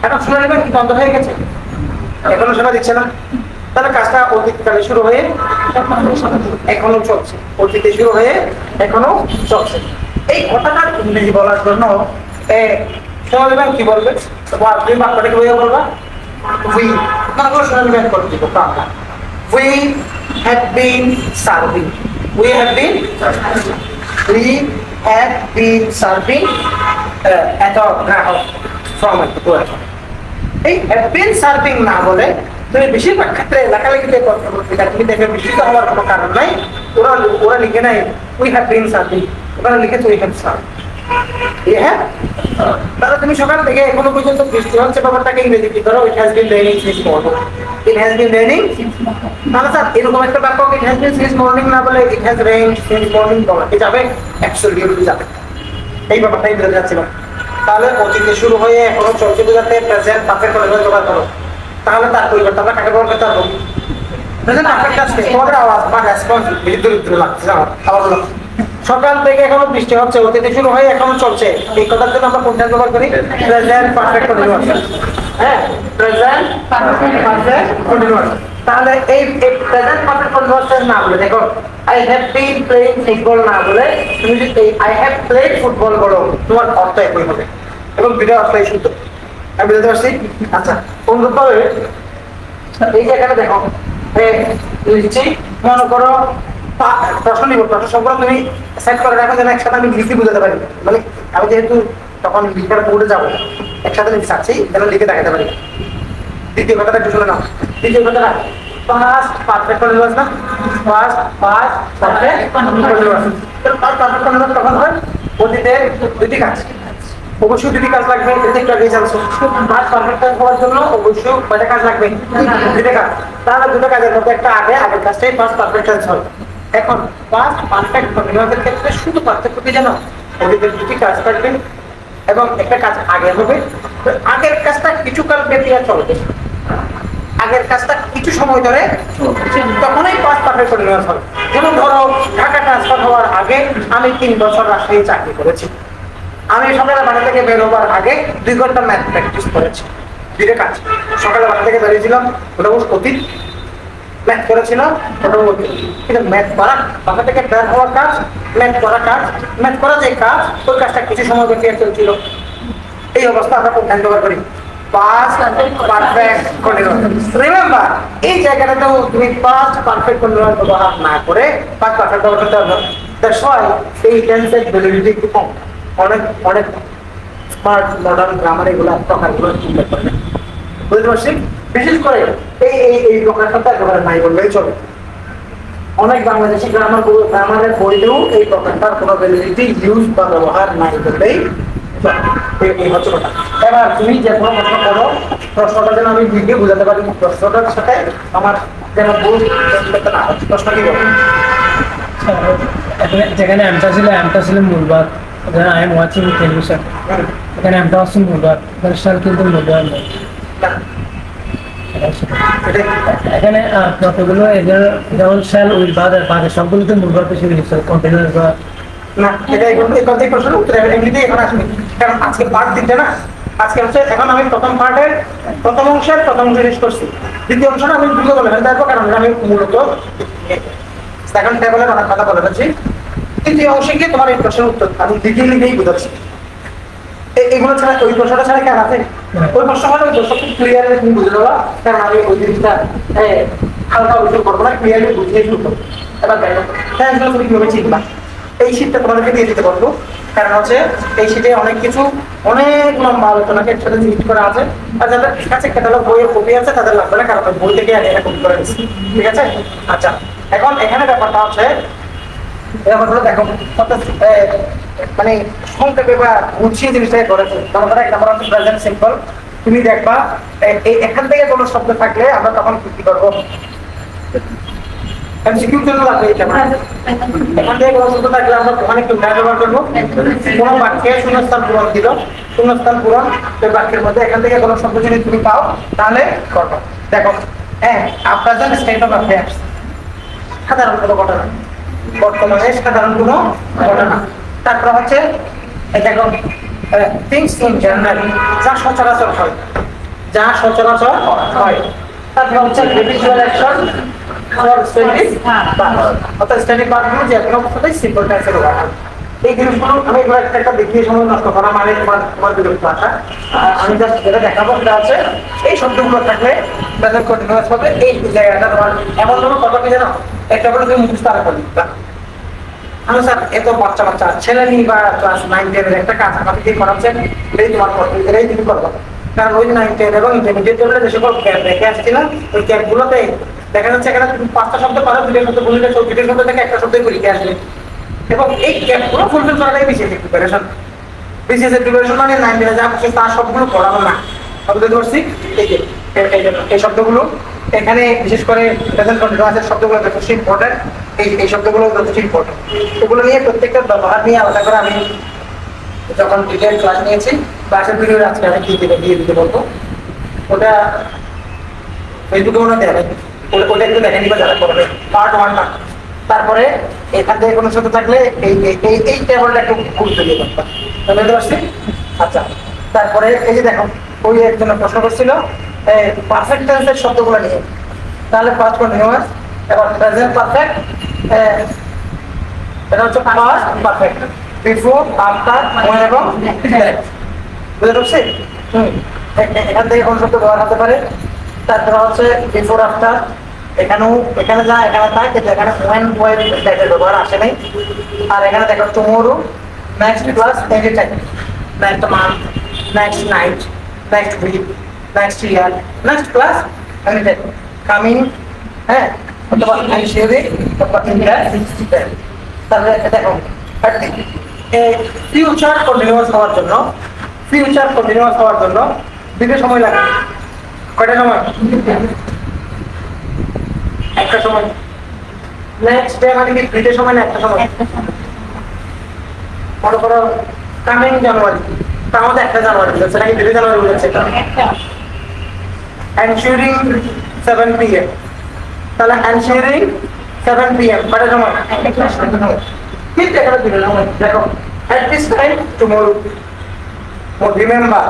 এখন সোনালী ব্যাংক বন্ধ হয়ে গেছে, এখনো সেবা দিচ্ছে না, তাহলে কাজটা অতীতকালে শুরু হয়ে এখনো চলছে, অতীতে শুরু হয়ে এখনো চলছে। এই কথাটা ইংরেজি বলার জন্য সোনালী ব্যাংক কি বলবে? তুমি বাক্যটাকে বইয়ে বলবা উই, না করে সোনালী ব্যাংক করে দিব Bangla. We have been serving এত গ্রাহক from এই have been serving না বলে তুমি বেশিরভাগ ক্ষেত্রে লেখালেখিতে তুমি দেখবে বিস্মিত হওয়ার কোনো কারণ নাই। ওরা লিখে নাই we have been serving, ওরা লিখেছে we have served। তাহলে তুমি সকাল থেকে এখনো পর্যন্ত বৃষ্টি হচ্ছে ব্যাপারটাকে ইংরেজি কি করো, it has been raining since morning. It has been raining, তাহলে স্যার এরকম একটা বাক্য it has been since morning না বলে it has rained since morning বলা কি যাবে? অ্যাবসলিউটলি যাবে। এই ব্যাপারটাই বুঝতে যাচ্ছিলাম। তাহলে অতীতে শুরু হয়ে এখনো চলছে বোঝাতে প্রেজেন্ট পারফেক্ট ব্যবহার করো। তাহলে তার পরিবর্তে আমরা কাকে ব্যবহার করতে পারবো? প্রেজেন্ট পারফেক্ট আছে। তোমাদের আওয়াজ বা রেসপন্স বিদ্যুৎ লাগছে আমার। আবার বলো, সকাল থেকে এখনো বৃষ্টি হচ্ছে, অতীতে শুরু হয়ে এখনো চলছে, এই কথার জন্য আমরা কোনটা ব্যবহার করি? Present perfect continuous. হ্যাঁ, প্রেজেন্ট পারফেক্ট কন্টিনিউয়াস। তাহলে এই প্রেজেন্ট পারফেক্ট কন্টিনিউয়াস না বলে দেখো I have been playing football না বলে তুমি যদি আই হ্যাভ প্লেড ফুটবল বলো, তোমার অর্থ একই হবে এবং দুটো অর্থই শুদ্ধ। আমি বুঝতে পারছি? আচ্ছা, অনুরূপভাবে এই যে এখানে দেখো লিখছি, মনে করো প্রশ্ন নিব, প্রশ্ন সম্পর্কে তুমি সেট করে রাখো যেন একসাথে আমি লিখে বুঝাতে পারি। মানে আমি যেহেতু তখন লিখার বোর্ডে যাবো, একসাথে লিখে চাচ্ছি যেন লিখে দেখাতে পারি। দ্বিতীয় কথাটা একটু শুনে নাও। দ্বিতীয় কথাটা ফার্স্ট পারফেক্ট কন্টিনিউয়াস না? First perfect continuous. First perfect continuous তখন হয় অতীতে দুটি কাজ, অবশ্যই দুটি কাজ লাগবে। এতে একটু আগে জানছো ফার্স্ট পারফেক্ট কাজ হওয়ার জন্য অবশ্যই কয়টা কাজ লাগবে? দুটো কাজ। তাহলে দুটো কাজের মধ্যে একটা আগের কাজটাই ফার্স্ট পারফেক্ট টেন্স হয়। এখন ফার্স্ট পারফেক্ট কন্টিনিউয়াসের ক্ষেত্রে শুধু পার্থক্য কি জানো? অতীতে দুটি কাজ থাকবে এবং একটা কাজ আগে হবে। আগের কাজটা কিছু কাল বেরিয়ে চলবে, আগের কাজটা কিছু সময় ধরে তখনই ফার্স্ট পারফেক্ট কন্টিনিউয়াস হবে। যেমন ধরো ঢাকা ট্রান্সফার হওয়ার আগে আমি 3 বছর রাজশাহী চাকরি করেছি। আমি সকালে বাড়ি থেকে বের হবার আগে 2 ঘন্টা ম্যাথ প্র্যাকটিস করেছি। দুটো কাজ, সকালে বাড়ি থেকে বেরিয়েছিলাম ওটা অতীত, ম্যাথ করেছিলাম ওটা অতীত। কিন্তু ম্যাথ করা, বাসা থেকে বের হওয়ার কাজ, ম্যাথ করা কাজ, ম্যাথ করা যে কাজ ওই কাজটা কিছু সময় বেরিয়ে চলছিল। এই অবস্থা আমরা কোন ব্যবহার করি? Past perfect continuous. রিমেম্বার, এই জায়গাটাতেও তুমি পাস্ট পারফেক্ট কন্টিনিউয়াস ব্যবহার না করে পাস্ট পারফেক্ট ব্যবহার করতে হবে। দ্যাটস হোয়াই এই টেন্সের ভ্যালিডিটি একটু কম। অনেক স্মার্ট মডার্ন গ্রামার এগুলো প্রকারগুলো উল্লেখ করে না। বুঝতে পারছি? বিশেষ করে এই প্রকারটা একেবারে নাই বললেই চলে। অনেক বাংলাদেশি গ্রামারের বইতেও এই প্রকারটার কোনো ভ্যালিডিটি ইউজ বা ব্যবহার নাই বললেই এই হচ্ছে কথা। এবার তুমি যে কোনো প্রশ্ন করো, প্রশ্নটা যেন আমি লিখে বুঝাতে পারি, প্রশ্নটার সাথে আমার যেন বুঝতে না হয়। প্রশ্ন কি বলো? যেখানে আমটা ছিল মূলবাদ, আই এম ওয়াচিং টেলিভিশন, এখানে আমটা হচ্ছে মূলবাদ, শাল কিন্তু মূলবাদ নয়। এখানে কতগুলো এদের যেমন শ্যাল উইল বাদ আর বাদের সবগুলোতে মূলবাদ হিসেবে লিখছে কন্টেনার বা না। এটা এই প্রশ্নের উত্তর এমনিতেই এখন আসবে, কারণ আজকে পার্ট দিতে না। আজকে হচ্ছে এখন আমি প্রথম অংশের প্রথম অংশ শেষ করছি, দ্বিতীয় অংশটা আমি দ্রুত বলে দেখবো, কারণ আমি মূলত সেকেন্ড টেবলের অনেক কথা বলে ফেলছি। তৃতীয় অংশে গিয়ে তোমার এই প্রশ্নের উত্তর আমি লিখেই বুঝাচ্ছি। এগুলো ছাড়া ওই প্রশ্নটা ছাড়া কেন আছে? ওই প্রশ্ন হলে ওই প্রশ্ন ক্লিয়ারলি তুমি বুঝে দেবা, কারণ আমি ওই জিনিসটা হালকা উত্তর করবো না, ক্লিয়ারলি বুঝিয়ে শুরু করবো। এবার দেখো তুমি কিভাবে চিনবা? এই শীটটা তোমাদেরকে দিয়ে দিতে পারবো, কারণ হচ্ছে এই শীটে অনেক লম্বা আলোচনাকে একসাথে লিস্ট করা আছে। আর যাদের কাছে ক্যাটালগ বইয়ের কপি আছে তাদের লাগবে না, কারণ বই থেকে আমি এটা কপি করে দিচ্ছি। ঠিক আছে? আচ্ছা, এখন এখানে ব্যাপারটা হচ্ছে দেখো মানে সংক্ষেপে বা গুছিয়ে জিনিসটাকে করেছে। তোমাদের এক নম্বর হচ্ছে প্রেজেন্ট সিম্পল। তুমি দেখবা এখান থেকে কোনো শব্দ থাকলে আমরা তখন কি করবো? এমসিকিউর জন্য লাগবে এটা। এখান থেকে কোনো শব্দ থাকলে আমরা ওখানে একটু ব্যবহার করবো। কোনো বাক্যে শূন্যস্থান পূরণ দিল, শূন্যস্থান পূরণ ওই বাক্যের মধ্যে এখান থেকে কোনো শব্দ যদি তুমি পাও তাহলে করবো। দেখো প্রেজেন্ট স্টেট অফ অ্যাফেয়ার্স, সাধারণ কোনো ঘটনা, বর্তমানে সাধারণ কোনো ঘটনা। তারপর হচ্ছে দেখো থিংস ইন জেনারেল, যা সচরাচর হয়, যা সচরাচর হয়। তারপর হচ্ছে visual action for static part, অর্থাৎ স্ট্যাটিক পার্টগুলো যে কোনো অবস্থাতেই সিম্পল টেন্সের ব্যবহার। এই জিনিসগুলো আমি এগুলো একটা দেখিয়ে সময় নষ্ট করা মানে তোমার বিরক্ত আসা। আমি জাস্ট যেটা দেখাবো সেটা আছে এই শব্দগুলো থাকলে প্রেজেন্ট কন্টিনিউয়াস হবে। এই জায়গাটা তোমার এমন ধরো কথা কি জানো, একটা করে তুমি মুখস্থ আরো করবি। আমি স্যার এত বাচ্চা ছেলে নিয়ে বা ক্লাস 9-10 একটা কাজ আমাকে দিয়ে করাচ্ছেন, এটাই তোমার করতে, এটাই তুমি করবো। কারণ ওই 9-10 এবং ইন্টারমিডিয়েট লেভেলে যে সকল ক্যাপ রেখে আসছিলাম, ওই ক্যাপগুলোতে দেখা যাচ্ছে এখানে তুমি 5টা শব্দ পারো, 2টা শব্দ বললে 2টা শব্দ থেকে একটা শব্দ লিখে আসবে। এবং এই ক্যাপগুলো ফুলফিল করাটাই বেশি প্রিপারেশন। বিসিএস এর প্রিপারেশন মানে 90 যা কিছু তার সবগুলো পড়াবো না। বুঝতে পারছি? এই যে এই শব্দগুলো এখানে বিশেষ করে প্রেজেন্ট কন্টিনিউয়াস শব্দগুলো যথেষ্ট ইম্পর্টেন্ট। এই শব্দগুলো যথেষ্ট ইম্পর্টেন্ট। এগুলো নিয়ে প্রত্যেকটা ব্যবহার নিয়ে আলাদা করে আমি যখন ডিটেইল ক্লাস নিয়েছি ক্লাসের ভিডিও আজকে আমি দিয়ে দিতে বলবো। ওটা ফেসবুকে মনে দেয় ওটা একটু দেখে নিবা যারা করবে পার্ট 1 টা। তারপরে এখান থেকে কোনো শব্দ থাকলে এই টেবিলটা একটু গুরুত্ব দিয়ে করতে বুঝতে পারছি? আচ্ছা, তারপরে এই যে দেখো ওই একজন প্রশ্ন করছিল পারফেক্ট টেন্সের শব্দগুলো নিয়ে। তাহলে ফার্স্ট কন্টিনিউয়াস এবং প্রেজেন্ট পারফেক্ট, এটা হচ্ছে past perfect, before, after, when এবং নেক্সট। বুঝতে পারছি? এখান থেকে কোন শব্দ ব্যবহার হতে পারে। তারপরে হচ্ছে বিফোর আফটার, এখানে যা এখানে থাকে যেখানে ওয়েন ডেটের ব্যবহার আসে নাই। আর এখানে দেখো tomorrow, next plus any time, next month, next night, next week, next year, next plus any time, coming, হ্যাঁ, অথবা এনশিওরিং অথবা ইন দ্য ফিউচার। তাহলে দেখো ফিউচার কন্টিনিউয়াস হওয়ার জন্য দিতে সময় লাগে। কয়টা সময়? একটা সময়। নেক্সট ডে মানে কি দুইটা সময় না একটা সময়? মনে করো কামিং জানুয়ারি, তার মধ্যে একটা জানুয়ারি বুঝেছে নাকি 2 জানুয়ারি বুঝেছে? এনশিওরিং 7 PM, তাহলে এনশিওরিং 7 PM কয়টা সময়? কিন্তু এখানে দুটো সময়। দেখো at this time tomorrow, remember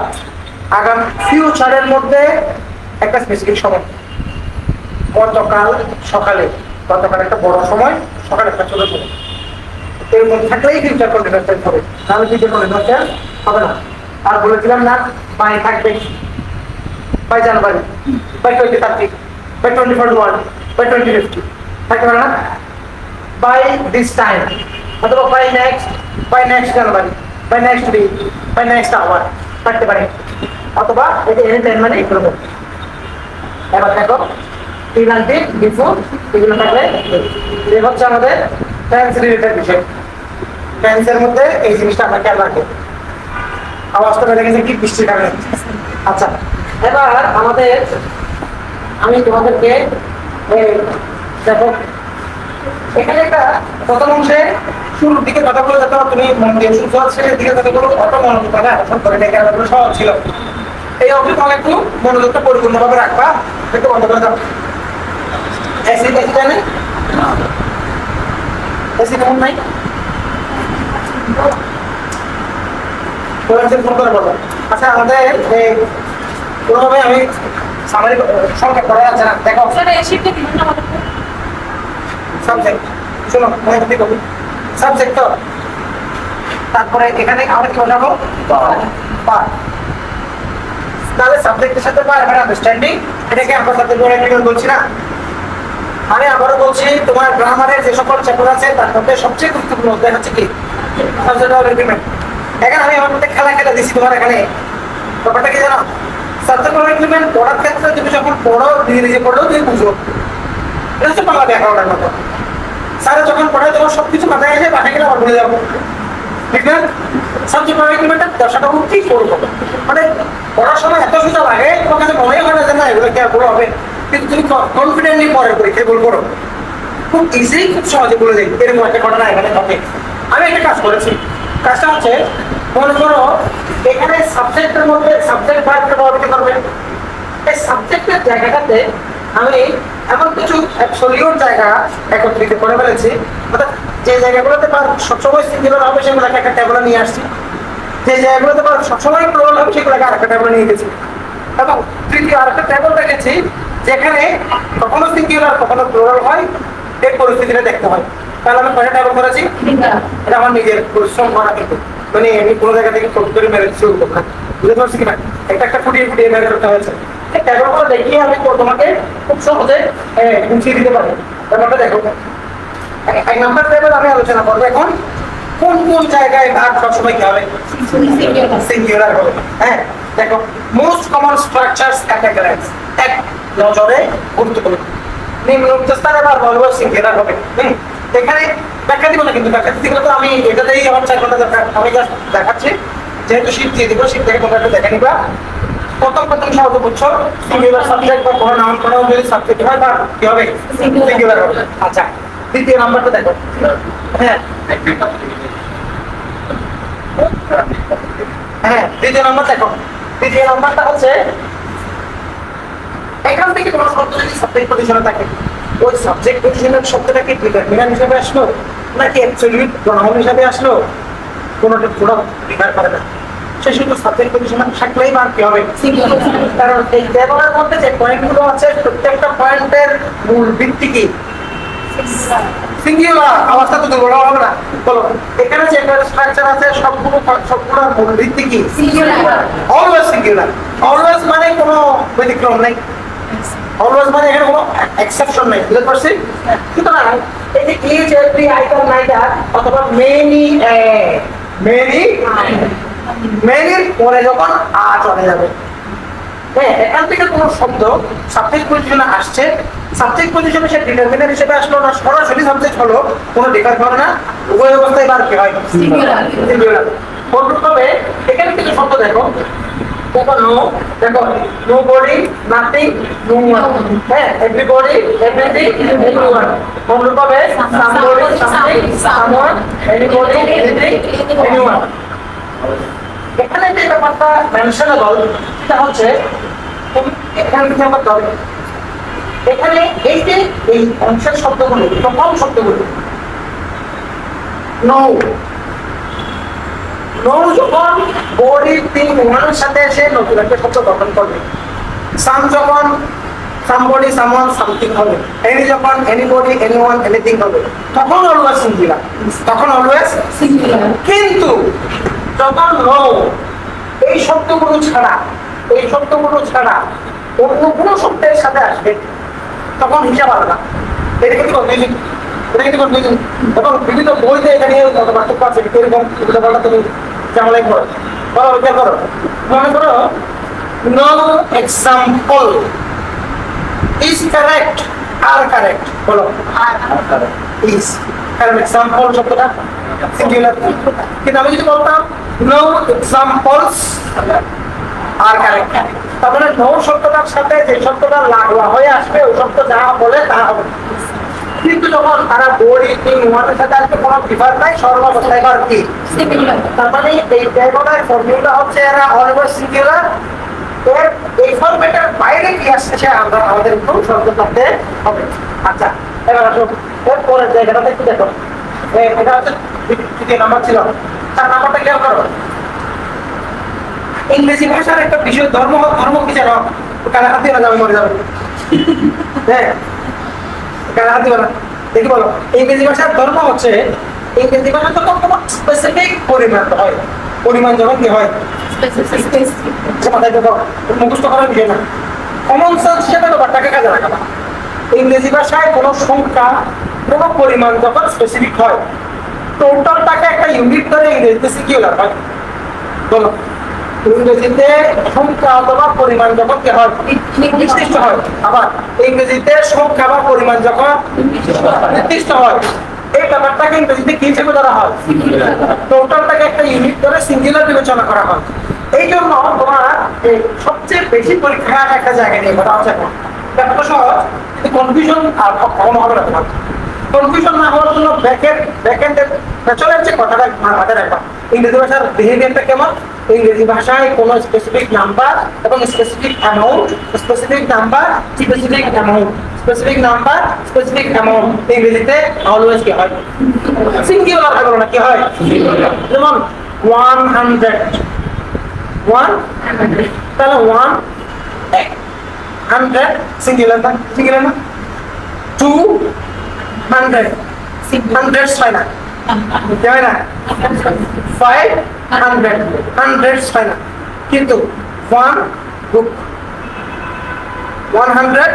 আগামী ফিউচারের মধ্যে একটা স্পেসিফিক সময়। গতকাল সকালে, গতকাল একটা বড় সময়, সকালে একটা ছোট সময়। এর মধ্যে থাকলেই ফিউচার কন্টিনিউয়াস টেন্স হবে, তাহলে ফিউচার কন্টিনিউয়াস টেন্স হবে না। আর বলেছিলাম না বাই থাকবে by January, by 2030, by 2041, by 2050 থাকতে পারে না। বাই দিস টাইম অথবা by next January, by next week, by next hour থাকতে পারে। অথবা এটা এনি টাইম মানে এগুলো। এবার দেখো প্রিভেন্টিভ, বিফোর, এগুলো থাকলে এই হচ্ছে আমাদের টেন্স রিলেটেড বিষয়। টেন্সের মধ্যে এই জিনিসটা আমরা খেয়াল রাখবো। আওয়াজটা বেড়ে গেছে কি বৃষ্টির কারণে। আচ্ছা, এবার আমি তোমাদেরকে দেখো এখানে একটা প্রথম অংশে শুরুর দিকে কথাগুলো যাতে তুমি মন দিয়ে শুনছো, শেষের দিকে কথাগুলো অত মনোযোগ করে আকর্ষণ করে দেখে আমাদের সহজ ছিল। এই অংশে তোমাকে একটু মনোযোগটা পরিপূর্ণভাবে রাখবা। একটু বন্ধ করে দাও। এসি জানে এসি কেমন নাই? আচ্ছা, আমাদের কোনোভাবে আমি সামারি সংখ্যা করা যাচ্ছে না। দেখো সাবজেক্ট, শোনো সাবজেক্ট, তো তারপরে এখানে আমরা কি বসাবো? তাহলে সাবজেক্টের সাথে আন্ডারস্ট্যান্ডিং, এটাকে আমরা সাথে বলছি না। আমি আবারও বলছি, তোমার গ্রামারের যে সকল চ্যাপ্টার আছে তার মধ্যে সবচেয়ে গুরুত্বপূর্ণ অধ্যায় হচ্ছে কি? Subject of agreement. এখানে আমি আমার মধ্যে খেলা দিচ্ছি তোমার। এখানে ব্যাপারটা কি জানো? সাবজেক্ট অফ এগ্রিমেন্ট পড়ার ক্ষেত্রে তুমি যখন পড়ো নিজে পড়লেও তুমি বুঝো। এটা হচ্ছে বাংলা ব্যাকরণের মতো। স্যারে যখন পড়ায় তখন সবকিছু মাথায় এসে বাসায় গেলে আবার ভুলে যাবো, ঠিক না? সাবজেক্ট অফ এগ্রিমেন্টের দশাটা কি করবো, মানে পড়ার সময় এত সোজা লাগে তোমার কাছে মনে হয় না যে না এগুলো কেয়ারফুল হবে, কিন্তু তুমি কনফিডেন্টলি পরের পরীক্ষায় ভুল করো, খুব ইজি, খুব সহজে বলে দিই। এরকম একটা ঘটনা এখানে ঘটে। আমি একটা কাজ করেছি। কাজটা হচ্ছে, মনে করো এখানে সাবজেক্টের মধ্যে সাবজেক্ট ভার্বটা প্রভাবিত করবে। এই সাবজেক্টের জায়গাটাতে আমি এমন কিছু অ্যাবসলিউট জায়গা একত্রিত করে ফেলেছি, অর্থাৎ যে জায়গাগুলোতে সবসময় সিঙ্গুলার হবে সেগুলোকে একটা টেবলে নিয়ে আসছি, যে জায়গাগুলোতে সবসময় প্লুরাল হবে সেগুলোকে আরেকটা টেবলে নিয়ে গেছি, এবং তৃতীয় আরেকটা টেবল রেখেছি যেখানে কখনো সিঙ্গুলার কখনো প্লুরাল হয়। এই পরিস্থিতিটা দেখতে হয়। তাহলে আমি কয়টা টেবল করেছি? এটা আমার নিজের পরিশ্রম করা, কিন্তু মানে আমি কোনো জায়গা থেকে কপি করে মেরে শুরু করবো না। বুঝতে পারছি কিনা? একটা ফুটিয়ে মেরে করতে হয়েছে। এই টেবলগুলো দেখিয়ে আমি তোমাকে খুব সহজে বুঝিয়ে দিতে পারি। ব্যাপারটা দেখো, 1 নাম্বার টেবল আমি আলোচনা করবো এখন। কোন কোন জায়গায় ভাগ সবসময় কি হবে? সিঙ্গুলার হবে। হ্যাঁ, দেখো মোস্ট কমন স্ট্রাকচারস ক্যাটাগরাইজ, এক নজরে গুরুত্বপূর্ণ। নিম্নোক্ত স্থানে আবার বলবো সিঙ্গুলার হবে। এখানে ব্যাখ্যা দিব না, কিন্তু ব্যাখ্যা দিতে গেলে তো আমি এটাতেই আমার 4 ঘন্টা দরকার। আমি জাস্ট দেখাচ্ছি যেহেতু শীত দিয়ে দিব, শীত থেকে তোমরা একটু দেখে নিবা। প্রথম সহজে বুঝছো, সিঙ্গুলার সাবজেক্ট বা কোনো নাউন প্রোনাউন যদি সাবজেক্ট হয় তার কি হবে? সিঙ্গুলার হবে। আচ্ছা, দ্বিতীয় নাম্বারটা দেখো। হ্যাঁ হ্যাঁ, দ্বিতীয় নাম্বার দেখো। দ্বিতীয় নাম্বারটা হচ্ছে এখান থেকে কোনো শব্দ যদি সাবজেক্ট পজিশনে থাকে, ওই সাবজেক্ট পজিশনের শব্দটা কি ডিটারমিনার হিসেবে আসলো নাকি অ্যাবসলিউট প্রোনাউন হিসেবে আসলো, কোনোটা পুরো ডিফার করে না। সে শুধু সাবজেক্ট পজিশনে থাকলেই বার কি হবে? কারণ এই টেবলের মধ্যে যে পয়েন্টগুলো আছে প্রত্যেকটা পয়েন্টের মূল ভিত্তি কি? সিঙ্গুলার। আওয়াজটা তো দুর্বল হবে না, বলো। এখানে যে স্ট্রাকচার আছে সবগুলোর মূল ভিত্তি কি? সিঙ্গুলার। Always singular. অলওয়েজ মানে কোনো ব্যতিক্রম নাই, অলওয়েজ মানে এখানে কোনো এক্সেপশন নাই। বুঝতে পারছি? সুতরাং এই যে ইচ এভরি আইটেম নাইটার অথবা মেনি মেনির পরে যখন আ চলে যাবে, হ্যাঁ, এখান থেকে কোনো শব্দ সাবজেক্ট পজিশনে আসছে, সাবজেক্ট পজিশনে সে ডিটারমিনার হিসেবে আসলো না সরাসরি সাবজেক্ট হলো, কোনো ডিফার করে না, উভয় অবস্থায় বার কি হয়? সিঙ্গুলার। সিঙ্গুলার। তবে এখানে কিছু শব্দ দেখো, দেখো নো, দেখো nobody, nothing, no one, হ্যাঁ, এভরিবডি, এভরিথিং, এভরিওয়ান। অনুরূপভাবে somebody, something, someone, anybody, anything, anyone. এখানে যে ব্যাপারটা মেনশনেবল সেটা হচ্ছে এখানে কিছু আমার ধরে, এখানে এই যে এই অংশের শব্দগুলো, প্রথম শব্দগুলো নো, নো যখন বডি থিং ওয়ানের সাথে এসে নতুন একটা শব্দ গঠন করবে, সাম যখন সামবডি, সামওয়ান, সামথিং হবে, এনি যখন এনিবডি, এনিওয়ান, এনিথিং হবে, তখন অলওয়েজ সিঙ্গুলার, তখন অলওয়েজ সিঙ্গুলার। কিন্তু যখন নো এই শব্দগুলো ছাড়া অন্য কোনো শব্দের সাথে আসবে তখন হিসাব আলাদা। এটা কিন্তু কনফিউজিং, এবং বিভিন্ন বইতে এটা নিয়ে পার্থক্য আছে। এরকম তুমি জামালাই করো, ওইটা করো, মনে করো no example is correct, are correct, বলো ইজ, কারণ এক্সাম্পল শব্দটা সিঙ্গুলার। কিন্তু আমি যদি বলতাম নো এক্সাম্পলস আর কারেক্ট, তাহলে নো শব্দটার সাথে যে শব্দটা লাগোয়া হয়ে আসবে ওই শব্দ যা বলে তা হবে। কিন্তু যখন তারা বডি থিং ওয়ানের সাথে আসবে কোনো ডিফার নাই, সর্বাবস্থায় বার কি? সিঙ্গুলার। তার মানে এই টেবলের ফর্মুলা হচ্ছে এরা অলওয়েজ সিঙ্গুলার। এর এই ফরম্যাটের বাইরে কি আসছে আমরা আমাদের একটু সতর্ক থাকতে হবে। আচ্ছা, এবার আসো এর পরের জায়গাটা একটু দেখো। এটা হচ্ছে দ্বিতীয় নাম্বার ছিল, 4 নাম্বারটা খেয়াল করো। ইংরেজি ভাষার একটা বিষয় ধর্ম কি জানো? কারা হাতে যাবে, মরে যাবে। হ্যাঁ, কারা হাতে না, দেখি বলো। ইংরেজি ভাষার ধর্ম হচ্ছে, ইংরেজি ভাষা তো কোনো স্পেসিফিক পরিমাণ হয়, পরিমাণ যখন কি হয় মুখস্থ করার বিষয় না, কমন সেন্স হিসেবে ব্যাপারটাকে কাজে লাগাবা। ইংরেজি ভাষায় কোনো সংখ্যা, কোনো পরিমাণ যখন স্পেসিফিক হয়, টোটালটাকে একটা ইউনিট ধরে ইংরেজিতে সিঙ্গুলার হয়। বলো, ইংরেজিতে সংখ্যা অথবা পরিমাণ যখন কি হয় নির্দিষ্ট হয়, আবার ইংরেজিতে সংখ্যা বা পরিমাণ যখন নির্দিষ্ট হয়, এই ব্যাপারটাকে ইংরেজিতে কি হিসেবে ধরা হয়? টোটালটাকে একটা ইউনিট ধরে সিঙ্গুলার বিবেচনা করা হয়। এই জন্য তোমার সবচেয়ে বেশি পরীক্ষা একটা জায়গায় নিয়ে কথা হচ্ছে, ব্যাপারটা সহজ কিন্তু কনফিউশন আর কখনো হবে না। তোমার কনফিউশন না হওয়ার জন্য ব্যাকএন্ডের পেছনের যে কথাটা মাথায় রাখবা। ইংরেজি ভাষার বিহেভিয়ারটা কেমন? ইংরেজি ভাষায় কোনো স্পেসিফিক নাম্বার এবং specific amount, specific number, specific amount, specific number, specific amount ইংরেজিতে অলওয়েজ কি হয়? সিঙ্গুলার হয়। বলো না কি হয়? যেমন 100, তাহলে 100 সিঙ্গুলার না? সিঙ্গুলার না? 200 হান্ড্রেডস হয় না, হয় না? 500 হান্ড্রেডস হয় না। কিন্তু 1 বুক, 100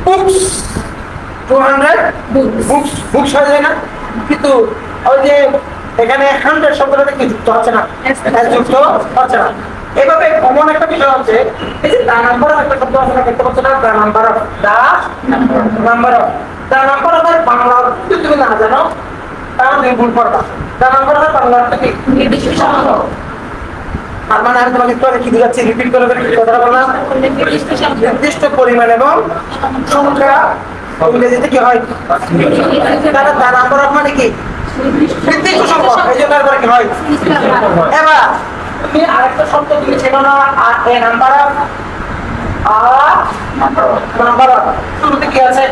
বুকস, 200 বুকস হয়ে যায় না? কিন্তু ওই যে এখানে 100 শব্দটাতে কি যুক্ত হচ্ছে না? যুক্ত হচ্ছে না। এভাবে কমন একটা বিষয় হচ্ছে, এই যে দা নাম্বার একটা শব্দ আছে না, দেখতে পাচ্ছ না? দা নাম্বার অফ, বাংলা যদি তুমি না জানো তাহলে তুমি ভুল করবা। দা নাম্বার অফ বাংলা অর্থ কি? তার মানে আমি তোমাকে একটু আগে কি বুঝাচ্ছি, রিপিট করে কথাটা বললাম, নির্দিষ্ট পরিমাণ এবং সংখ্যা ইংরেজিতে কি হয়, তাহলে তার নাম্বার অফ মানে কি নির্দিষ্ট সংখ্যক, এই জন্য তারপরে কি হয়। এবার তুমি আরেকটা শব্দ তুমি ছিল না, এ নাম্বার অফ নাম্বার অফ, শুরুতে কি আছে,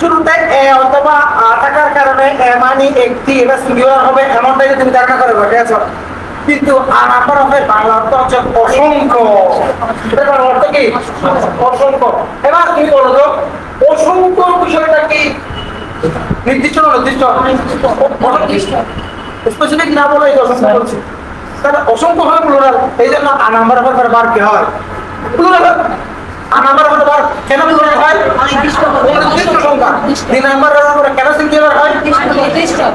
শুরুতে এ অথবা থাকার কারণে এ মানে একটি, এটা সিঙ্গুলার হবে এমনটাই তুমি ধারণা করে বসে আছো, কিন্তু নাম্বার অফ এর বাংলা অর্থ হচ্ছে অসংখ্য, এটার বাংলা অর্থ কি অসংখ্য। এবার তুমি বলো তো অসংখ্য বিষয়টা কি নির্দিষ্ট না নির্দিষ্ট, স্পেসিফিক না বলে অসংখ্য বলছি, তাহলে অসংখ্য হয় প্লুরাল, এই জন্য নাম্বার অফ এর বার কি হয় প্লুরাল। নাম্বার অফ এর বার কেন প্লুরাল হয়, নির্দিষ্ট সংখ্যা। দুই নাম্বার এর কেন সিঙ্গুলার হয়,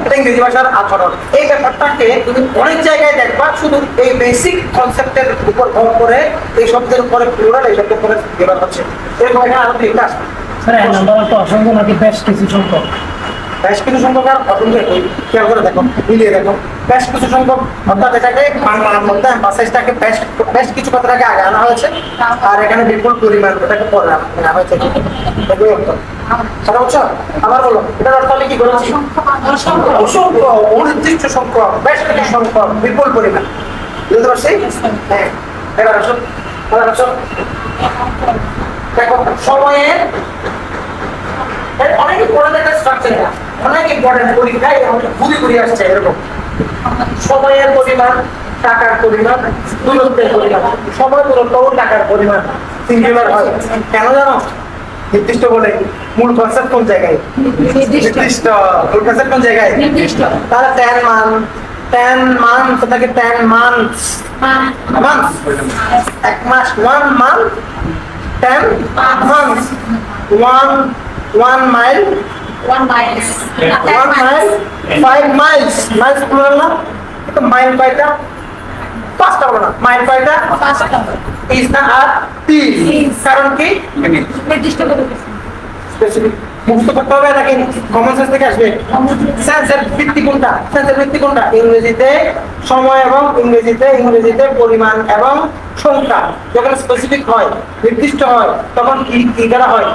এটা ইংরেজি ভাষার আচরণ। এই ব্যাপারটাকে তুমি অনেক জায়গায় দেখবা, শুধু এই বেসিক কনসেপ্টের উপর ভর করে এই শব্দের উপরে প্লুরাল, এই শব্দের উপরে সিঙ্গুলার হচ্ছে, এরকম এখানে আরো তিনটা আসবে। স্যার এক নাম্বার অফ অসংখ্য নাকি বেশ কিছু সংখ্যক, বেশ কিছু সংখ্যক আর অসংখ্য, খেয়াল করে দেখো, মিলিয়ে দেখো, বেশ কিছু সংখ্যক অর্থাৎ এটাকে বাংলার মধ্যে এমফাসাইজটাকে বেশ কিছু কথাটাকে আগে আনা হয়েছে, আর এখানে বিপুল পরিমাণ এটাকে পরে আনা হয়েছে, এগুলোই অর্থ। সেটা বুঝছো? আবার বলো, এটার অর্থ আমি কি বলেছি, অসংখ্য, অনির্দিষ্ট সংখ্যক, বেশ কিছু সংখ্যক, বিপুল পরিমাণ, বুঝতে পারছি? হ্যাঁ, এবার আসো, দেখো সময়ের অনেক ইম্পর্টেন্ট একটা স্ট্রাকচার, অনেক ইম্পর্টেন্ট, পরীক্ষায় ঘুরি ঘুরি আসছে এরকম। সময়ের পরিমাণ, টাকার পরিমাণ, দূরত্বের পরিমাণ, সময় দূরত্ব ও টাকার পরিমাণ সিঙ্গুলার হয় কেন জানো, নির্দিষ্ট বলে। মূল কনসেপ্ট কোন জায়গায়, নির্দিষ্ট, মূল কনসেপ্ট কোন জায়গায়, তাহলে 10 মান্থ থাকে 10 মান্থস, এক মাস, 1 month 10 months, one mile, 5 miles, miles plural না, তো মাইল কয়টা, 5টা বলো না, মাইল কয়টা, 5টা, is না আর 3, কারণ কি নির্দিষ্ট করে স্পেসিফিক মুক্ত করতে হবে নাকি কমন সেন্স থেকে আসবে, সেন্সের ভিত্তি কোনটা, ইংরেজিতে সময় এবং ইংরেজিতে পরিমাণ এবং সংখ্যা যখন স্পেসিফিক হয়, নির্দিষ্ট হয়, তখন কি করা হয়,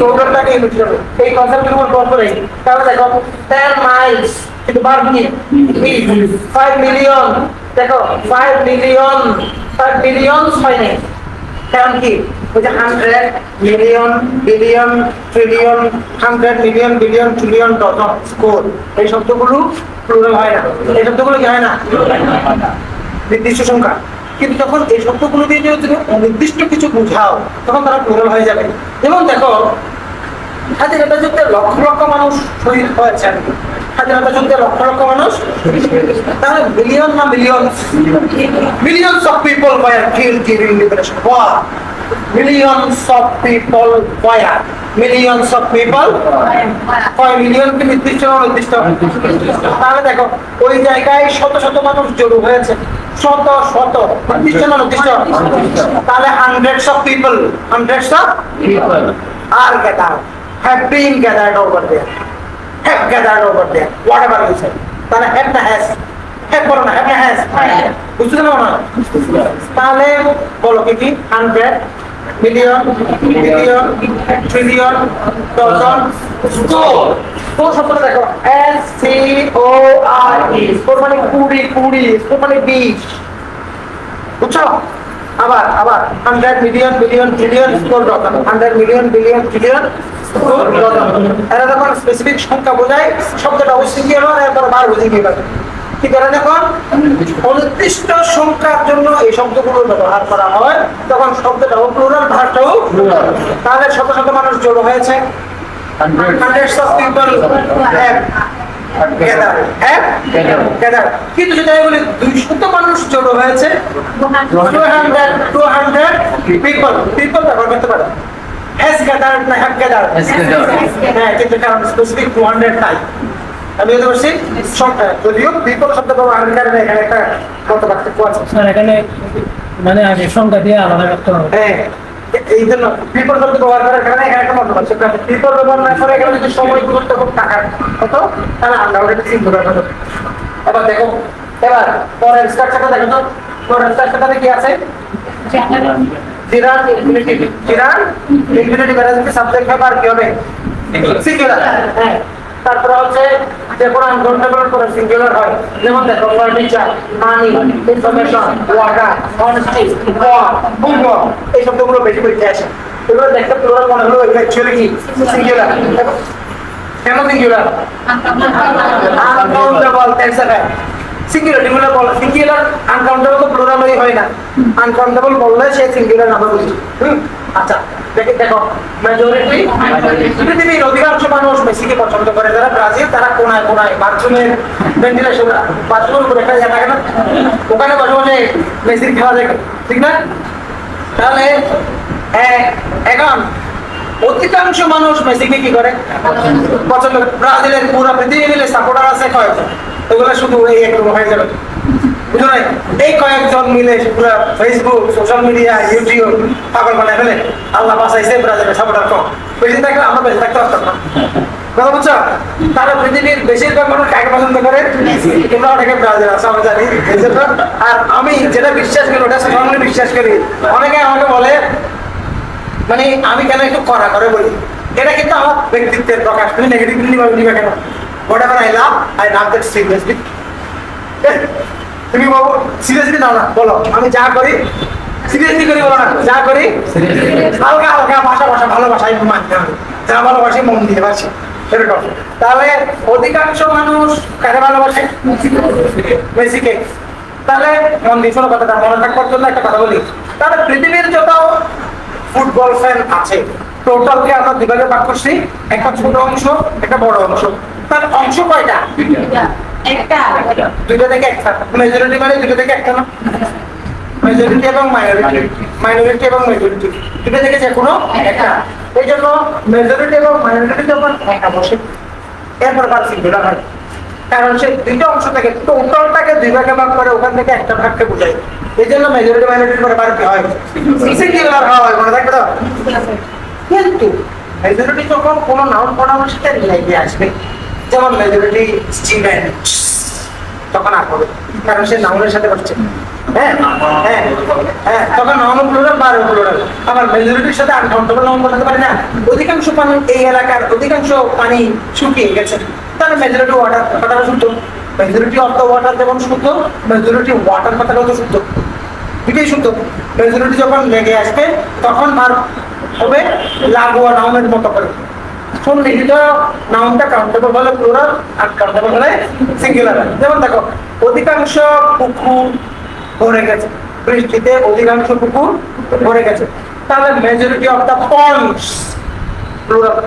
টোটালটাকে ইউজ করবে। এই কনসেপ্টের উপর ভর করে, তাহলে দেখো 10 মাইলস, কিন্তু বার কি 5 মিলিয়ন, দেখো 5 মিলিয়ন হয় নাই, কারণ কি ওই যে 100 million, billion, trillion, 100 million, billion, trillion, dozen, score, এই শব্দগুলো প্লুরাল হয় না, এই শব্দগুলো কি হয় না, নির্দিষ্ট সংখ্যা। কিন্তু যখন এই শব্দগুলো দিয়ে যদি তুমি অনির্দিষ্ট কিছু বোঝাও, তখন তারা প্লুরাল হয়ে যাবে। যেমন দেখো স্বাধীনতা যুদ্ধে লক্ষ লক্ষ মানুষ শহীদ হয়েছে, স্বাধীনতা যুদ্ধে লক্ষ লক্ষ মানুষ, তাহলে মিলিয়ন না millions of people were killed during liberation war, millions of people were, millions of people, কয় মিলিয়ন কি নির্দিষ্ট না নির্দিষ্ট, তাহলে দেখো ওই জায়গায় শত শত মানুষ জড়ো হয়েছে, শত নির্দিষ্ট না নির্দিষ্ট, তাহলে hundreds of people are gathered, have been gathered over there, whatever you say, তাহলে have না has, have বলো না, have না has, বুঝতে পারো না, তাহলে বলো কি 100 million, billion, trillion, dozen, score, শব্দটা দেখো SCORE, স্কোর মানে 20, স্কোর মানে 20, বুঝছো? আবার 100 million, billion, trillion, score dozen, 100 million, billion, trillion, score dozen. এরা যখন স্পেসিফিক সংখ্যা বোঝায়, শব্দটা অবশ্যই কি হলো, এরপর বার বুঝে কি হবে, কি করে যখন অনির্দিষ্ট সংখ্যার জন্য এই শব্দগুলো ব্যবহার করা হয়, তখন শব্দটাও প্লুরাল, ভার্বটাও প্লুরাল। তাহলে শত শত মানুষ জড়ো হয়েছে, hundreds of people have gathered, কিন্তু যদি আমি বলি 200 মানুষ জড়ো হয়েছে, 200 people ব্যবহার করতে পারে, has gathered না have gathered, হ্যাঁ, কিন্তু কারণ স্পেসিফিক 200 নাই, আমি বলতে পারছি যদিও বিপদ শব্দ ব্যবহারের কারণে এখানে একটা কত পার্থক্য আছে স্যার, এখানে মানে আগে সংখ্যা দিয়ে আলাদা করতে হবে, হ্যাঁ, এই জন্য বিপদ শব্দ ব্যবহার করার কারণে এখানে একটা মত পাচ্ছে, বিপদ ব্যবহার না করে এখানে যদি সময় গুরুত্ব খুব টাকা কত, তাহলে আমরা ওটা সিঙ্গুলার হবে। এবার দেখো এবার পরের স্ট্রাকচারটা দেখো তো, পরের স্ট্রাকচারটাতে কি আছে? জিরান ইনফিনিটিভ, জিরান ইনফিনিটিভ এর যদি সাবজেক্ট হয় আর কি হবে? সিঙ্গুলার। হ্যাঁ, তারপর হচ্ছে যে কোন আনকাউন্টেবল করে সিঙ্গুলার হয়, যেমন দেখো furniture, money, information, water, honesty, war, বুমো, এই শব্দগুলো বেশি পরীক্ষায় আসে। এগুলো দেখতে প্লুরাল মনে হলো, এটা অ্যাকচুয়ালি কি সিঙ্গুলার। কেন singular? Uncountable that's the fact. Singular ডিগুলার বল, সিঙ্গুলার আনকাউন্টেবল তো প্লুরালই হয় না, আনকাউন্টেবল বললে সে সিঙ্গুলার নামে বুঝি। আচ্ছা দেখো মেজরিটি, পৃথিবীর অধিকাংশ মানুষ মেসিকে পছন্দ করে। যারা ব্রাজিল তারা কোনায় কোনায় বাথরুমের ভেন্টিলেশন, বাথরুমের উপরে একটা জায়গা থাকে না, ওখানে বসে বসে মেসির খেলা দেখে, ঠিক না? তাহলে এখন অধিকাংশ মানুষ মেসিকে কি করে? পছন্দ করে। ব্রাজিলের পুরো পৃথিবী মিলে সাপোর্টার আছে কয়েকজন, ওগুলো শুধু এই একটু হয়ে যাবে, বুঝো না? এই কয়েকজন মিলে পুরো ফেসবুক, সোশ্যাল মিডিয়া, ইউটিউব পাগল বানায় ফেলে। আল্লাহ বাঁচাইছে ব্রাজিলের সাপোর্টার কম, বেশি থাকলে আমরা বেশি থাকতে পারতাম না, কথা বুঝছো? তারা পৃথিবীর বেশিরভাগ মানুষ কাকে পছন্দ করে? তোমরা অনেকে ব্রাজিল আছে আমি জানি। আর আমি যেটা বিশ্বাস করি ওটা সঙ্গে বিশ্বাস করি। অনেকে আমাকে বলে, মানে আমি কেন একটু কড়া করে বলি, এটা কিন্তু আমার ব্যক্তিত্বের প্রকাশ। তুমি নেগেটিভলি নিবে কেন? whatever I love that seriously. তুমি বলো সিরিয়াসলি নাও না, বলো আমি যা করি সিরিয়াসলি করি, বলো না যা করি হালকা হালকা ভাষা ভালোবাসাই মানতে হবে, যা ভালোবাসি মন দিয়ে বাসি, এরকম। তাহলে অধিকাংশ মানুষ কাকে ভালোবাসে? মেসিকে। তাহলে মন দিয়ে শোনো কথাটা, মনে থাকবার জন্য একটা কথা বলি। তাহলে পৃথিবীর যত ফুটবল ফ্যান আছে টোটালকে আমরা দুই ভাগে ভাগ করছি, একটা ছোট অংশ একটা বড় অংশ। তার অংশ কয়টা? একটা। দুইটা থেকে একটা। মেজরিটি মানে দুইটা থেকে একটা না, মেজরিটি এবং মাইনরিটি, মাইনরিটি এবং মেজরিটি দুইটা থেকে যে কোনো একটা। এই জন্য মেজরিটি এবং মাইনরিটি যখন একা বসে এরপর বার সিঙ্গুলার হয়, কারণ সে দুইটা অংশ থেকে টোটালটাকে দুই ভাগে ভাগ করে, ওখান থেকে একটা ভাগকে বোঝায়। এই জন্য মেজরিটি মাইনরিটি করে বার কি হয়? সিঙ্গুলার হয়, মনে থাকবে তো? কিন্তু মেজরিটি যখন কোনো নাউন প্রোনাউনের সাথে লেগে আসবে, যেমন মেজরিটি স্টুডেন্ট, তখন আর হবে, কারণ সে নাউনের সাথে বসছে। হ্যাঁ হ্যাঁ হ্যাঁ, তখন নাউন প্লুরাল বা প্লুরাল। আবার মেজরিটির সাথে আনকাউন্টেবল নাউন বসাতে পারি না। অধিকাংশ পানি, এই এলাকার অধিকাংশ পানি শুকিয়ে গেছে, তাহলে মেজরিটি ওয়াটার কথাটা শুদ্ধ। মেজরিটি অফ দ্য ওয়াটার যেমন শুদ্ধ, মেজরিটি ওয়াটার কথাটাও তো শুদ্ধ, দুটোই শুদ্ধ। মেজরিটি যখন লেগে আসবে তখন বার হবে লাগোয়া নাউনের মতো করে। লিখিত নাউনটা কাউন্টেবল হলে প্লুরাল, আর কাউন্টেবল হলে সিঙ্গুলার। যেমন দেখো অধিকাংশ পুকুর ভরে গেছে, বৃষ্টিতে অধিকাংশ পুকুর ভরে গেছে, তাহলে majority of the ponds plural,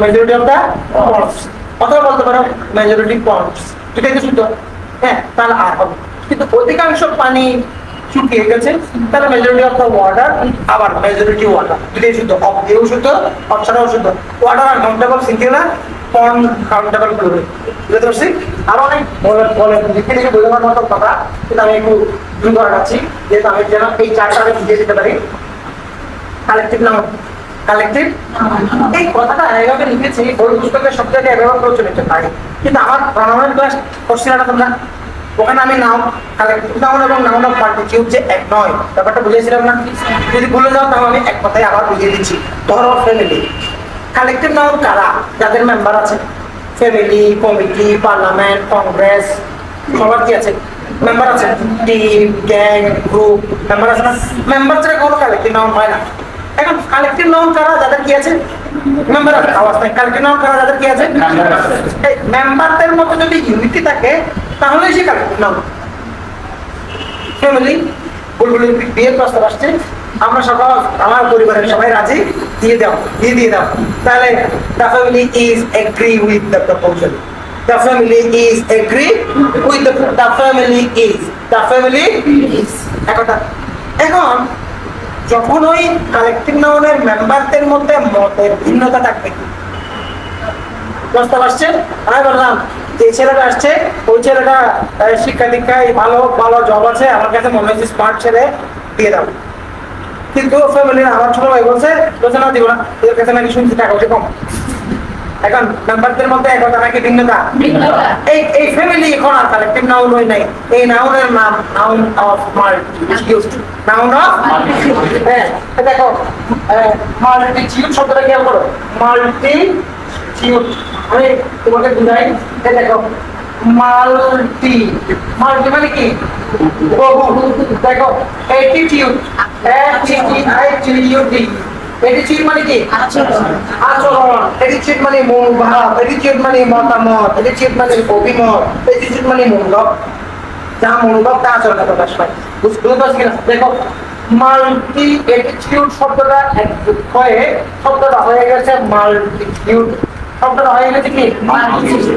majority of the ponds. অথবা বলতে পারো মেজরিটি পন্ডস, দুটাই তো শুদ্ধ। হ্যাঁ, তাহলে আর হবে। কিন্তু অধিকাংশ পানি শুকিয়ে গেছে, তাহলে মেজরিটি অফ দ্য ওয়াটার, আবার মেজরিটি ওয়াটার, দুটোই শুদ্ধ। অফ দিয়েও শুদ্ধ, অফ ছাড়াও শুদ্ধ। ওয়াটার আনকাউন্টেবল সিঙ্গুলার, পন্ড কাউন্টেবল প্লুরাল। বুঝতে পারছি? আর অনেক বলে লিখে লিখে বোঝানোর মতো কথা, কিন্তু আমি একটু দ্রুত রাখাচ্ছি, যেহেতু আমি যেন এই চারটা আমি বুঝিয়ে দিতে পারি। কালেকটিভ নাউন, কালেকটিভ, এই কথাটা এইভাবে লিখেছি বই পুস্তকের সব জায়গায় এভাবে প্রচলিত থাকে, কিন্তু আমার প্রনাউনের ক্লাস করছি না তোমরা, ওখানে আমি নাউন, কালেকটিভ নাউন এবং নাউন অফ পার্টিকিউল যে এক নয়, ব্যাপারটা বুঝিয়েছিলাম না? যদি ভুলে যাও তাহলে আমি এক কথায় আবার বুঝিয়ে দিচ্ছি। ধরো ফ্যামিলি, কালেকটিভ নাউন কারা? যাদের মেম্বার আছে, ফ্যামিলি, কমিটি, পার্লামেন্ট, কংগ্রেস, সবার কি আছে? মেম্বার আছে। টিম, গ্যাং, গ্রুপ, মেম্বার আছে না? মেম্বার ছাড়া কোনো কালেকটিভ নাউন হয় না। এখন কালেকটিভ নাউন কারা? যাদের কি আছে? মেম্বার আছে। আওয়াজ নাই। কালেকটিভ নাউন কারা? যাদের কি আছে? এই মেম্বারদের মধ্যে যদি ইউনিটি থাকে তাহলে সে কালেকটিভ নাউন। ফ্যামিলি, বুলবুলি বিয়ের প্রস্তাব আসছে, আমরা সবাই, আমার পরিবারের সবাই রাজি, দিয়ে দাও, দিয়ে দাও, তাহলে the family is agree with the proposal. The family is agree with the family is এখন যখন ওই কালেকটিভ নাউনের মেম্বারদের মধ্যে মতের ভিন্নতা থাকবে, প্রস্তাব আসছে, আমি বললাম যে ছেলেটা আসছে, ওই ছেলেটা শিক্ষা দীক্ষায় ভালো ভালো জব আছে, আমার কাছে মনে হচ্ছে স্মার্ট ছেলে, দিয়ে দাও। কিন্তু ফ্যামিলির আমার ছোট ভাই বলছে না, দিব না, এদের কাছে নাকি শুনছি টাকা পয়সা কম। এখন মেম্বারদের মধ্যে একতা নাকি ভিন্নতা? এই ফ্যামিলি এখন আর কালেক্টিভ নাউন হই নাই, এই নাউনের নাম noun of multitude, noun of হ্যাঁ দেখো মাল্টিটিউড শব্দটা খেয়াল করো, মাল্টিটিউড আমি তোমাকে বুঝাই, দেখো মাল্টি মাল্টি মানে কি বহু, দেখো অ্যাটিটিউড অ্যাটিটিউড অ্যাটিটিউড মানে কি আচরণ, অ্যাটিটিউড মানে মনোভাব, অ্যাটিটিউড মানে মতামত, অ্যাটিটিউড মানে অভিমত, অ্যাটিটিউড মানে মনোভাব, যা মনোভাব তা আচরণে প্রকাশ পায়। বুঝতে পারছি কিনা? দেখো মাল্টি অ্যাটিটিউড শব্দটা হয়ে শব্দটা হয়ে গেছে মাল্টিটিউড, শব্দটা হয়ে গেছে কি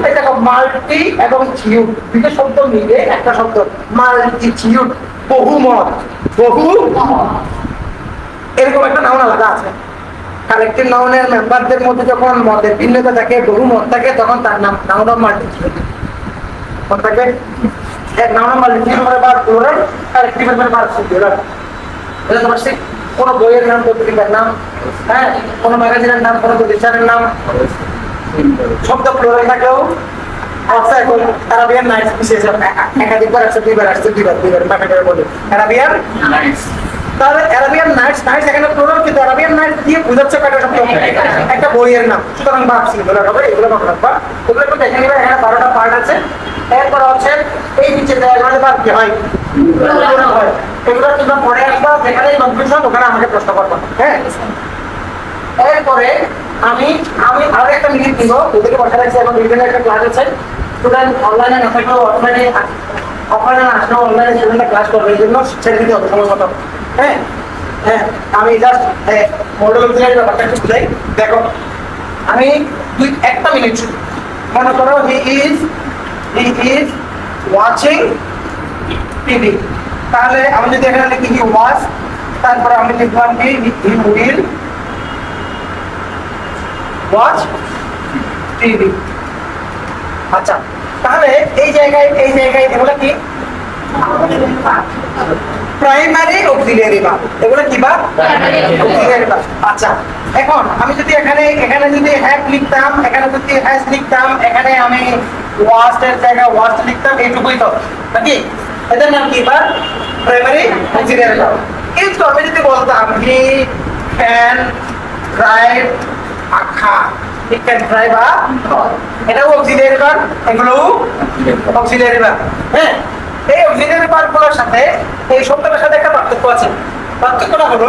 এই দেখো মাল্টি এবং টিউড দুটো শব্দ মিলে একটা শব্দ মাল্টিটিউড, বহুমত, বহু এরকম একটা নাউন আলাদা আছে। কালেক্টিভ নাউনের মেম্বারদের মধ্যে যখন মতের ভিন্নতা থাকে, বহুমত থাকে, তখন তার নাম নাউন অফ মাল্টিটিউড থাকে। এক নাউন অফ মাল্টিটিউড মানে বার প্লুরাল, কালেক্টিভ মানে বার সিঙ্গুলার। এটা তোমার কোন বইয়ের নাম, পত্রিকার নাম, হ্যাঁ কোন ম্যাগাজিনের নাম, কোন প্রতিষ্ঠানের নাম শব্দ প্লুরাল থাকলেও আছে। এখন আরাবিয়ান নাইটস বিশেষ একাধিকবার আছে, দুইবার আসছে, দুইবার বাকিটার বলি আরাবিয়ান নাইটস। তাহলে আরাবিয়ান নাইটস, নাইটস এখানে প্লুরাল, কিন্তু আরাবিয়ান নাইটস দিয়ে বোঝাচ্ছে কয়টা শব্দ? একটা বইয়ের নাম। সুতরাং ভাব সিঙ্গুলার হবে, এগুলো মনে রাখবা। ওগুলো একটু দেখে নিবে, এখানে 12টা পার্ট আছে। এরপর হচ্ছে এই নিচে জায়গাগুলোতে ভাব কি হয়, প্লুরাল হয়। এগুলো তোমরা পরে আসবা, যেখানেই কনফিউশন ওখানে আমাকে প্রশ্ন করবা, হ্যাঁ। এরপরে আমি আরো একটা মিনিট দিব, ওদেরকে বসা রাখছি। এখন বিভিন্ন একটা ক্লাস আছে, স্টুডেন্ট অনলাইনে না থাকলেও অফলাইনে আসলেও অনলাইনে স্টুডেন্টরা ক্লাস করবে, এই জন্য ছেড়ে দিতে হবে সময় মতো, হ্যাঁ হ্যাঁ। আমি জাস্ট মডেল অফিসের ব্যাপারটা একটু বুঝাই। দেখো আমি একটা মিনিট মনে করো হি ইজ ওয়াচিং টিভি, তাহলে আমি যদি এখানে লিখি হি ওয়াচ, তারপরে আমি লিখলাম কি হি উইল ওয়াচ টিভি। আচ্ছা, তাহলে এই জায়গায় এগুলো কি প্রাইমারি অক্সিলিয়ারি ভার্ব, এগুলো কি ভার্ব? Auxiliary verb. আচ্ছা, এখন আমি যদি এখানে যদি হ্যাভ লিখতাম, এখানে যদি হ্যাজ লিখতাম, এখানে আমি ওয়াচের জায়গায় ওয়াচ লিখতাম, এইটুকুই তো নাকি? এদের নাম কি ভার্ব? Primary auxiliary verb. কিন্তু আমি যদি বলতাম he can drive a car, he can drive a car, এটাও অক্সিলিয়ারি ভার্ব, এগুলো অক্সিলিয়ারি ভার্ব। হ্যাঁ, এই অক্সিলিয়ারি ভার্বগুলোর সাথে এই শব্দটার সাথে একটা পার্থক্য আছে। পার্থক্যটা হলো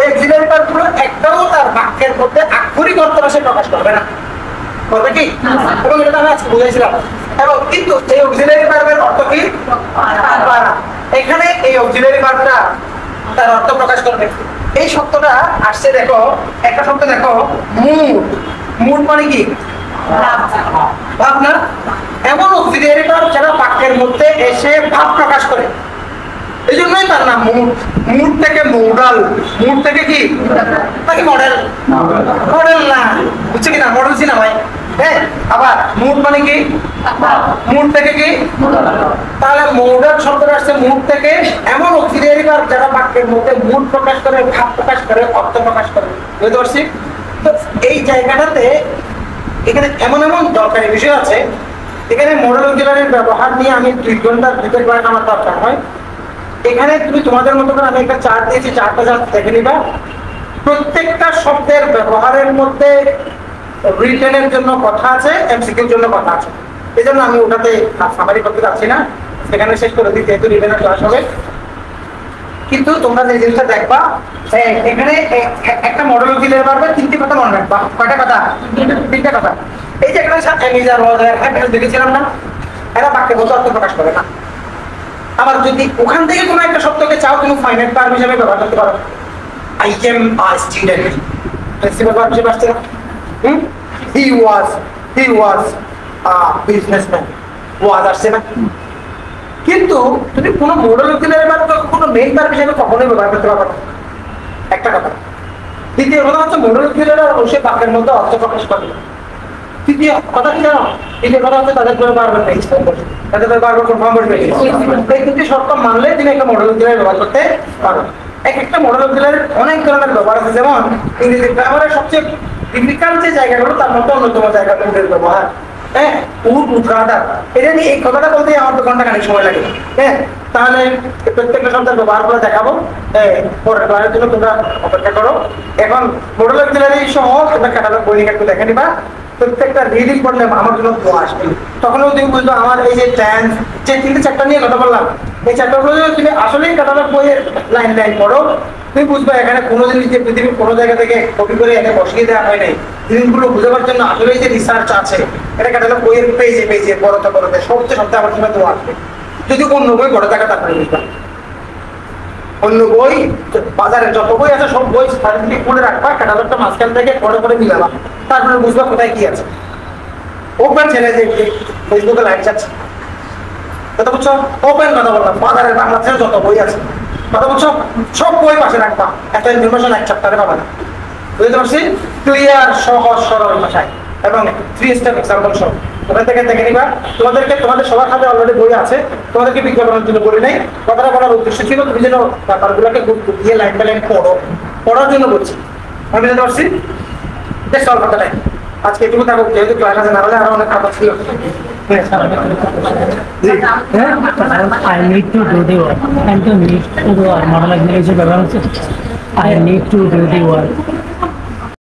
এই অক্সিলিয়ারি ভার্বগুলো একটাও তার বাক্যের মধ্যে আক্ষরিক অর্থ সে প্রকাশ করবে না, করবে কি? এবং এটা আমি আজকে বুঝাইছিলাম। এবং কিন্তু এই অক্সিলিয়ারি ভার্বের অর্থ কি? এখানে এই অক্সিলিয়ারি ভার্বটা তার অর্থ প্রকাশ করবে। এই শব্দটা আসছে, দেখো একটা শব্দ দেখো মুড, মুড মানে কি ভাবনা, এমন অক্সিলিয়ারি ভার্ব যারা বাক্যের মধ্যে এসে ভাব প্রকাশ করে, এই জন্যই তার নাম মুড। মুড থেকে মডেল, মুড থেকে কি নাকি মডেল? মডেল না, বুঝছে কিনা? মডেল ছিল ভাই। হ্যাঁ, আবার মুড মানে কি? মুড থেকে কি? তাহলে মডেল শব্দটা আসছে মুড থেকে, এমন অক্সিলিয়ারি ভার্ব যারা বাক্যের মধ্যে মুড প্রকাশ করে, ভাব প্রকাশ করে, অর্থ প্রকাশ করে। বুঝতে পারছি? তো এই জায়গাটাতে এখানে এমন দরকারি বিষয় আছে, এখানে মডেল অক্সিলিয়ারির ব্যবহার নিয়ে আমি 2 ঘন্টার ভিতরে কয়েক আমার দরকার হয়। এখানে তুমি তোমাদের মতো করে আমি একটা চার্ট দিয়েছি, চার্টটা জাস্ট দেখে নিবা। প্রত্যেকটা শব্দের ব্যবহারের মধ্যে রিটেনের জন্য কথা আছে, এমসিকিউর জন্য কথা আছে। এই জন্য আমি ওটাতে সামারি করতে যাচ্ছি না, সেখানে শেষ করে দিতে, যেহেতু রিটেনের ক্লাস হবে। কিন্তু তোমরা যে জিনিসটা দেখবা, এখানে একটা মডেল অক্সিলিয়ারি ভার্বে 3টি কথা মনে রাখবা। কয়টা কথা? 3টা কথা। এই যে এখানে দেখেছিলাম না, এরা বাক্যের মতো অর্থ প্রকাশ করে না। আবার যদি ওখান থেকে কোনো একটা শব্দকে চাও, তুমি ফাইনাইট ভার্ব হিসেবে ব্যবহার করতে পারো। I am a student, principal verb হিসেবে আসছে না? He was a businessman, was আসছে না? কিন্তু তুমি কোনো মডেল অক্সিলিয়ারি ভার্ব কোনো মেইন ভার্ব হিসেবে কখনোই ব্যবহার করতে পারবে না। একটা কথা। দ্বিতীয় কথা হচ্ছে মডেল অক্সিলিয়ারি অবশ্যই বাক্যের মধ্যে অর্থ প্রকাশ করবে। তৃতীয় কথা কি জানো? তৃতীয় কথা হচ্ছে তাদের কোনো বারবার নেই, তাদের বারবার কনফার্ম করবে। এই 3টি শর্ত মানলে তুমি একটা মডেল অক্সিলিয়ারি ব্যবহার করতে পারো। একটা মডেল অক্সিলিয়ারির অনেক ধরনের ব্যবহার আছে, যেমন ইংরেজি গ্রামারের সবচেয়ে ডিফিকাল্ট যে জায়গাগুলো তার মধ্যে অন্যতম জায়গা উডের ব্যবহার। হ্যাঁ, উড রাদার, এটা নিয়ে এই কথাটা বলতে আমার 2 ঘন্টা খানিক সময় লাগে। হ্যাঁ, তাহলে প্রত্যেকটা শব্দের ব্যবহার করে দেখাবো। পরের ক্লাসের জন্য তোমরা অপেক্ষা করো। এখন মডেল অক্সিলারি সহ তোমরা ক্যাটালগ বই একটু দেখে নিবা। প্রত্যেকটা রিডিং পড়লে আমার জন্য দোয়া আসবে। তখনও তুমি বুঝলো আমার এই যে টেন্স, যে 3টে চ্যাপ্টার নিয়ে কথা বললাম, এই চ্যাপ্টারগুলো যদি তুমি আসলেই ক্যাটালগ বইয়ের লাইন লাইন পড়ো, তুমি বুঝবে এখানে কোনো জিনিস যে পৃথিবীর কোনো জায়গা থেকে কপি করে এনে বসিয়ে দেওয়া হয় নাই। জিনিসগুলো বুঝাবার জন্য আসলেই যে রিসার্চ আছে, এটা ক্যাটালগ বইয়ের পেজে পেজে পড়তে পড়তে সবচেয়ে আমার জন্য দোয়া আসবে। যদি অন্য বই পড়ে থাকা তারপরে বুঝবা। অন্য বই বাজারে যত বই আছে সব বই সার্টিফিকেট করে রাখবা, ক্যাটালগটা মাঝখান থেকে পড়ে পড়ে মিলাবা, তারপরে বুঝবা কোথায় কি আছে। ওপেন ছেলে যে ফেসবুকে লাইভ যাচ্ছে, কথা বলছো, ওপেন কথা বললাম, বাজারের বাংলাদেশের যত বই আছে কথা বলছো সব বই পাশে রাখবা, এত ইনফরমেশন এক চ্যাপ্টারে পাবা না। বুঝতে পারছি? ক্লিয়ার, সহজ সরল ভাষায় এবং 3 স্টেপ এক্সাম্পল সব ওখান থেকে দেখে নিবা। তোমাদের সবার হাতে অলরেডি বই আছে, তোমাদেরকে বিজ্ঞাপনের জন্য বলি নাই, কথাটা বলার উদ্দেশ্য ছিল তুমি যেন ব্যাপারগুলোকে গুরুত্ব দিয়ে লাইন বাই লাইন পড়ার জন্য বলছি। আমি বুঝতে পারছি? বেশ সব কথা নাই, আজকে এটুকু থাকুক, যেহেতু ক্লাস আছে, না হলে আরো অনেক কথা ছিল। I need to do the work. And to need to do our model acknowledge the I need to do the work.